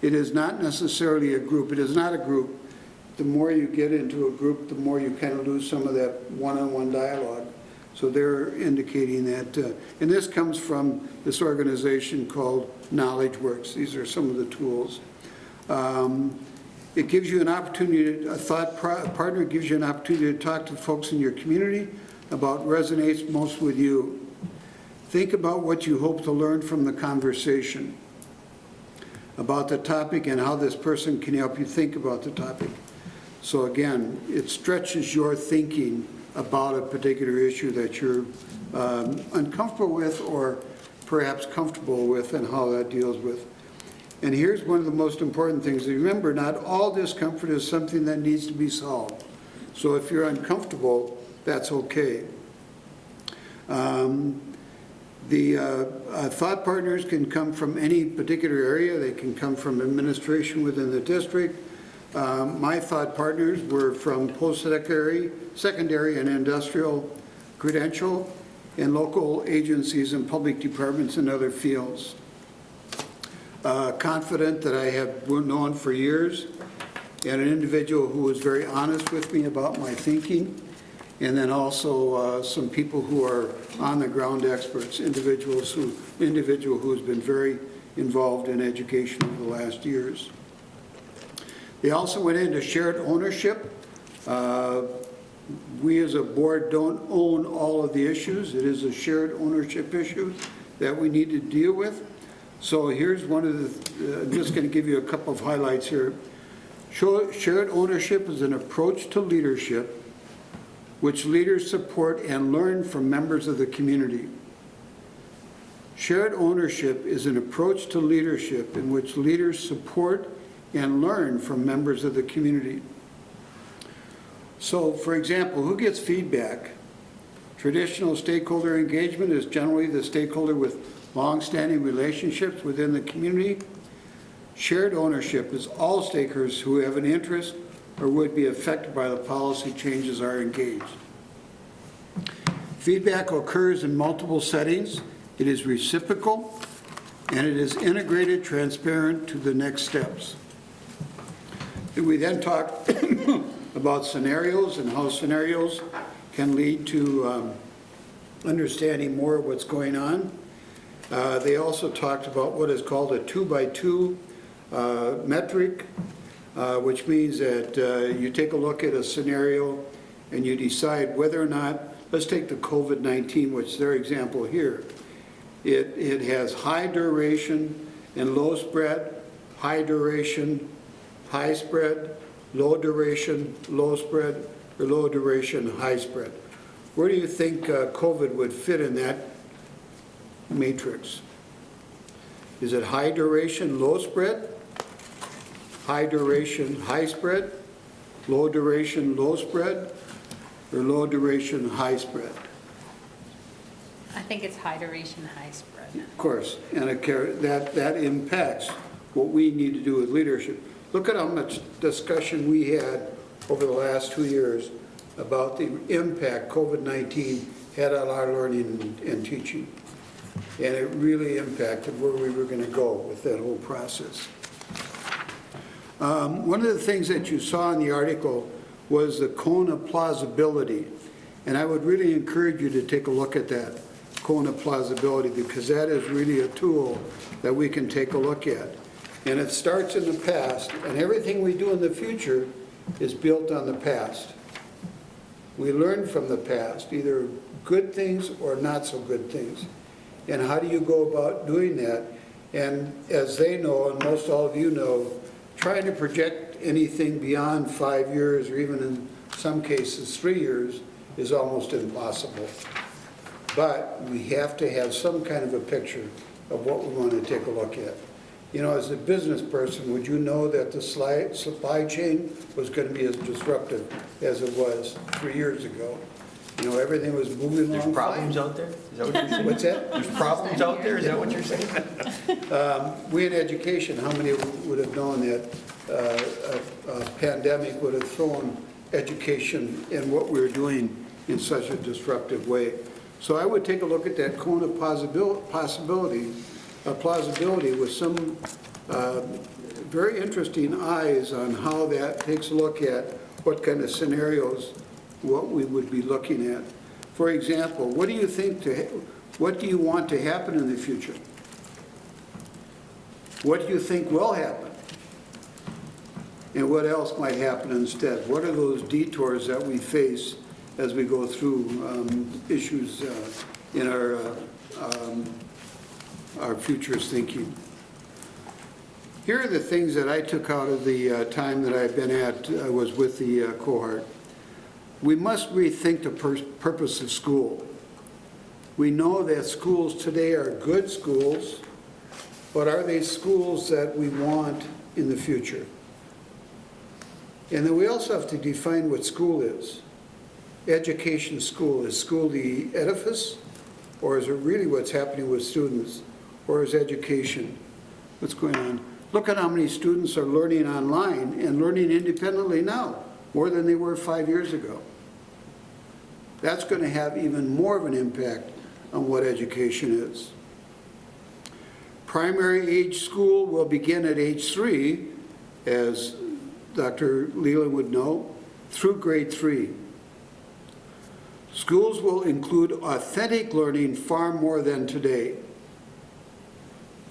It is not necessarily a group. It is not a group. The more you get into a group, the more you kind of lose some of that one-on-one dialogue. So they're indicating that, and this comes from this organization called Knowledge Works. These are some of the tools. It gives you an opportunity, a thought partner gives you an opportunity to talk to folks in your community about what resonates most with you. Think about what you hope to learn from the conversation about the topic and how this person can help you think about the topic. So again, it stretches your thinking about a particular issue that you're uncomfortable with or perhaps comfortable with, and how that deals with. And here's one of the most important things. Remember, not all discomfort is something that needs to be solved. So if you're uncomfortable, that's okay. Thought partners can come from any particular area. They can come from administration within the district. My thought partners were from post-secondary, secondary and industrial credential, and local agencies and public departments in other fields. Confident that I have known for years, and an individual who was very honest with me about my thinking, and then also some people who are on-the-ground experts, individual who's been very involved in education over the last years. They also went into shared ownership. We as a board don't own all of the issues. It is a shared ownership issue that we need to deal with. So here's one of the, I'm just going to give you a couple of highlights here. Shared ownership is an approach to leadership which leaders support and learn from members of the community. Shared ownership is an approach to leadership in which leaders support and learn from members of the community. So, for example, who gets feedback? Traditional stakeholder engagement is generally the stakeholder with long-standing relationships within the community. Shared ownership is all stakeholders who have an interest or would be affected by the policy changes are engaged. Feedback occurs in multiple settings. It is reciprocal, and it is integrated, transparent to the next steps. We then talk about scenarios and how scenarios can lead to understanding more of what's going on. They also talked about what is called a 2x2 metric, which means that you take a look at a scenario and you decide whether or not, let's take the COVID-19, which is their example here. It has high duration and low spread, high duration, high spread, low duration, low spread, or low duration, high spread. Where do you think COVID would fit in that matrix? Is it high duration, low spread? High duration, high spread? Low duration, low spread? Or low duration, high spread? I think it's high duration, high spread. Of course, and that impacts what we need to do with leadership. Look at how much discussion we had over the last 2 years about the impact COVID-19 had on our learning and teaching. And it really impacted where we were going to go with that whole process. One of the things that you saw in the article was the cone of plausibility. And I would really encourage you to take a look at that cone of plausibility, because that is really a tool that we can take a look at. And it starts in the past, and everything we do in the future is built on the past. We learn from the past, either good things or not so good things. And how do you go about doing that? And as they know, and most all of you know, trying to project anything beyond 5 years, or even in some cases 3 years, is almost impossible. But we have to have some kind of a picture of what we want to take a look at. You know, as a business person, would you know that the supply chain was going to be as disruptive as it was 3 years ago? You know, everything was moving along. There's problems out there? Is that what you're saying? What's that? There's problems out there? Is that what you're saying? We in education, how many would have known that a pandemic would have thrown education and what we were doing in such a disruptive way? So I would take a look at that cone of plausibility with some very interesting eyes on how that takes a look at what kind of scenarios, what we would be looking at. For example, what do you want to happen in the future? What do you think will happen? And what else might happen instead? What are those detours that we face as we go through issues in our futures thinking? Here are the things that I took out of the time that I've been at, I was with the cohort. We must rethink the purpose of school. We know that schools today are good schools, but are they schools that we want in the future? And then we also have to define what school is. Education school, is school the edifice, or is it really what's happening with students? Or is education what's going on? Look at how many students are learning online and learning independently now, more than they were 5 years ago. That's going to have even more of an impact on what education is. Primary age school will begin at age 3, as Dr. Leland would know, through grade 3. Schools will include authentic learning far more than today.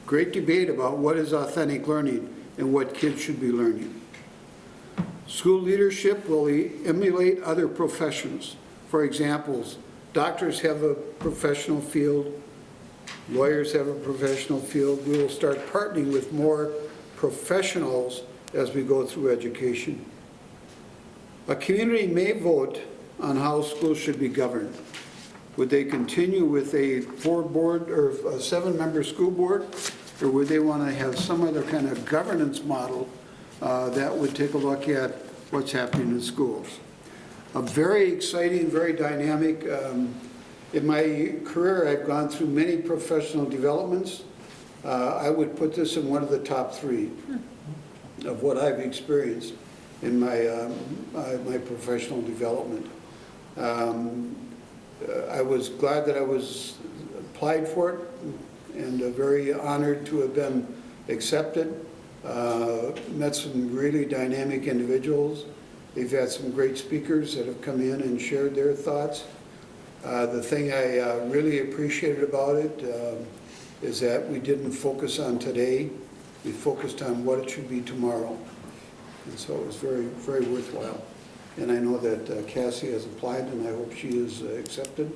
Great debate about what is authentic learning and what kids should be learning. School leadership will emulate other professions. For example, doctors have a professional field, lawyers have a professional field. We will start partnering with more professionals as we go through education. A community may vote on how schools should be governed. Would they continue with a 4-board or a 7-member school board, or would they want to have some other kind of governance model that would take a look at what's happening in schools? A very exciting, very dynamic. In my career, I've gone through many professional developments. I would put this in one of the top 3 of what I've experienced in my my professional development. I was glad that I was applied for it, and very honored to have been accepted. Met some really dynamic individuals. They've had some great speakers that have come in and shared their thoughts. The thing I really appreciated about it is that we didn't focus on today. We focused on what it should be tomorrow. And so it was very, very worthwhile. And I know that Cassie has applied, and I hope she is accepted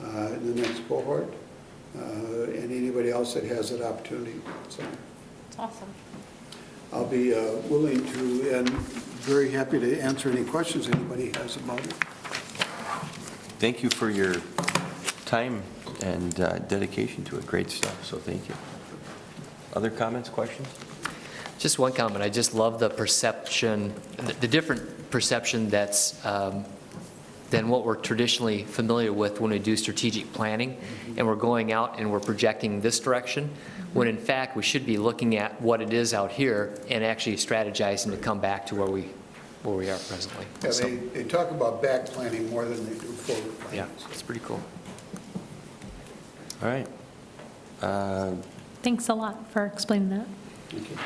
in the next cohort, and anybody else that has that opportunity. So It's awesome. I'll be willing to and very happy to answer any questions anybody has about it. Thank you for your time and dedication to it. Great stuff, so thank you. Other comments, questions? Just one comment. I just love the perception, the different perception that's than what we're traditionally familiar with when we do strategic planning, and we're going out and we're projecting this direction, when in fact we should be looking at what it is out here and actually strategizing to come back to where we are presently. Yeah, So, they talk about back planning more than they do forward planning. yeah, it's pretty cool. All right. Thanks a lot for explaining that. Thank you.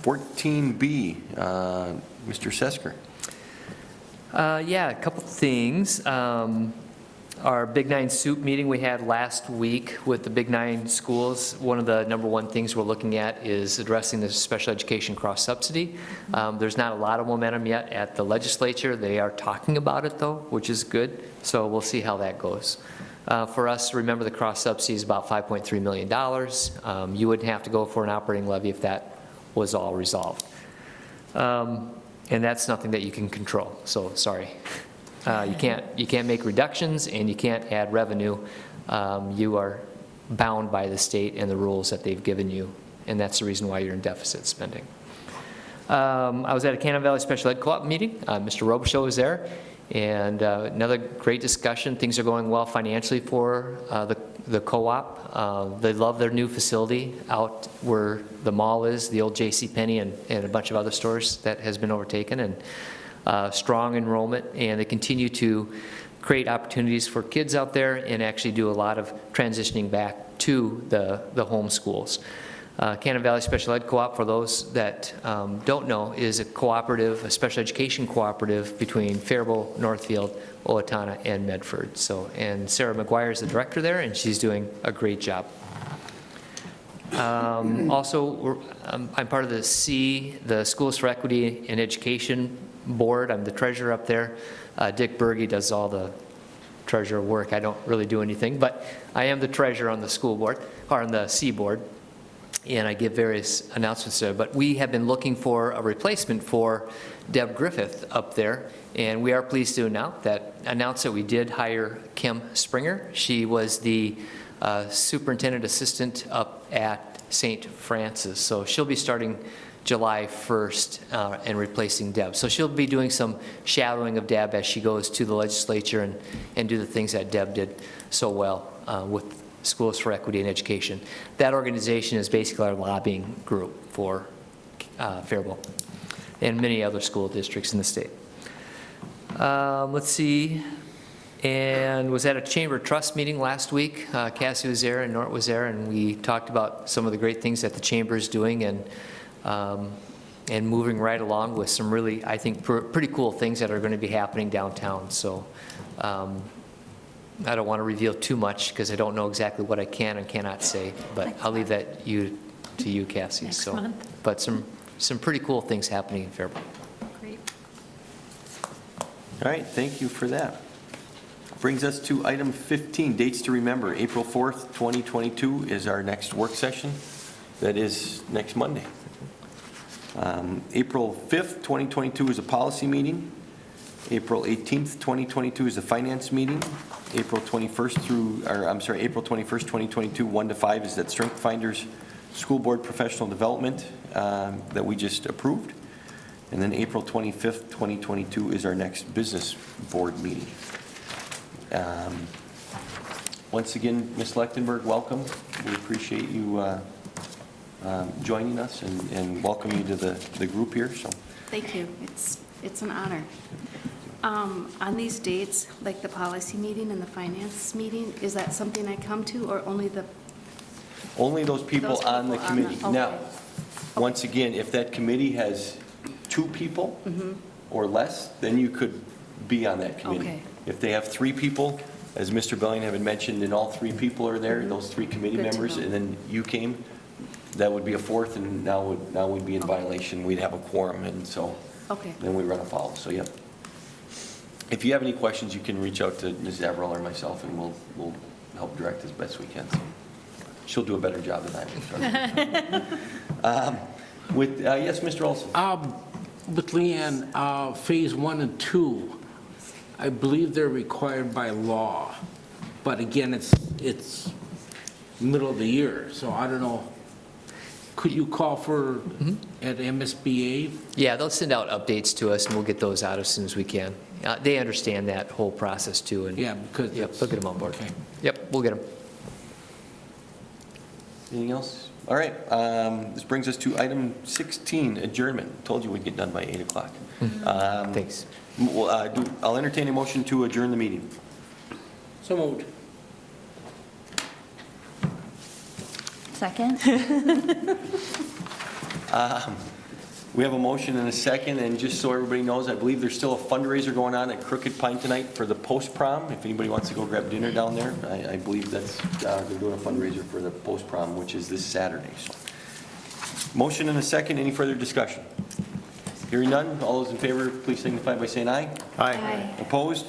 14B, Mr. Sesker. Yeah, a couple things. Our Big Nine Soup meeting we had last week with the Big Nine schools, one of the number one things we're looking at is addressing the special education cross-subsidy. There's not a lot of momentum yet at the legislature. They are talking about it, though, which is good. So we'll see how that goes. For us, remember the cross-subsidy is about $5.3 million. You wouldn't have to go for an operating levy if that was all resolved. And that's nothing that you can control, so sorry. You can't make reductions and you can't add revenue. You are bound by the state and the rules that they've given you, and that's the reason why you're in deficit spending. I was at a Cannon Valley Special Ed Co-op meeting. Mr. Robichaud was there, and another great discussion. Things are going well financially for the co-op. They love their new facility out where the mall is, the old JCPenney and a bunch of other stores that has been overtaken, and strong enrollment, and they continue to create opportunities for kids out there and actually do a lot of transitioning back to the home schools. Cannon Valley Special Ed Co-op, for those that don't know, is a cooperative, a special education cooperative between Faribault, Northfield, Owatonna, and Medford. So, and Sarah McGuire is the director there, and she's doing a great job. Also, I'm part of the Schools for Equity and Education Board. I'm the treasurer up there. Dick Berge does all the treasurer work. I don't really do anything, but I am the treasurer on the school board, or on the C board, and I give various announcements there. But we have been looking for a replacement for Deb Griffith up there, and we are pleased to announce that we did hire Kim Springer. She was the superintendent assistant up at St. Francis, so she'll be starting July 1st and replacing Deb. So she'll be doing some shadowing of Deb as she goes to the legislature and do the things that Deb did so well with Schools for Equity and Education. That organization is basically our lobbying group for Faribault and many other school districts in the state. Let's see, and was at a Chamber of Trust meeting last week. Cassie was there and Nort was there, and we talked about some of the great things that the Chamber is doing, and and moving right along with some really, I think, pretty cool things that are going to be happening downtown. So I don't want to reveal too much because I don't know exactly what I can and cannot say, but I'll leave that to you, Cassie. Next So, month. but some pretty cool things happening in Faribault. Great. All right, thank you for that. Brings us to item 15, dates to remember. April 4th, 2022 is our next work session. That is next Monday. April 5th, 2022 is a policy meeting. April 18th, 2022 is a finance meeting. April 21st, 2022, 1 to 5 is that Strength Finders School Board Professional Development that we just approved. And then April 25th, 2022 is our next business board meeting. Once again, Ms. Lechtenberg, welcome. We appreciate you joining us and welcome you to the group here. So, Thank you. It's an honor. On these dates, like the policy meeting and the finance meeting, is that something I come to or only those people on the committee. okay. Now, once again, if that committee has 2 people or less, then you could be on that committee. Okay. If they have 3 people, as Mr. Bellingham had mentioned, and all 3 people are there, those 3 committee Good to members, know. and then you came, that would be a 4th, and now we'd be in violation. We'd have a quorum, and so Okay. then we run afoul. So, yep. If you have any questions, you can reach out to Ms. Averill or myself, and we'll help direct as best we can. So she'll do a better job than I will. Yes, Mr. Olson. With Leanne, Phase 1 and 2, I believe they're required by law, but again, it's middle of the year, so I don't know. Could you call for at MSBA? Yeah, they'll send out updates to us, and we'll get those out as soon as we can. They understand that whole process, too, and Yeah, because yep, they'll get them on board. Okay. Yep, we'll get them. Anything else? All right, this brings us to item 16, adjournment. Told you we'd get done by 8 o'clock. Thanks. I'll entertain a motion to adjourn the meeting. So moved. Second? We have a motion and a second, and just so everybody knows, I believe there's still a fundraiser going on at Crooked Pine tonight for the post-prom. If anybody wants to go grab dinner down there, I believe that's, they're doing a fundraiser for the post-prom, which is this Saturday. So, motion and a second, any further discussion? Hearing none, all those in favor, please signify by saying aye. Aye. Opposed?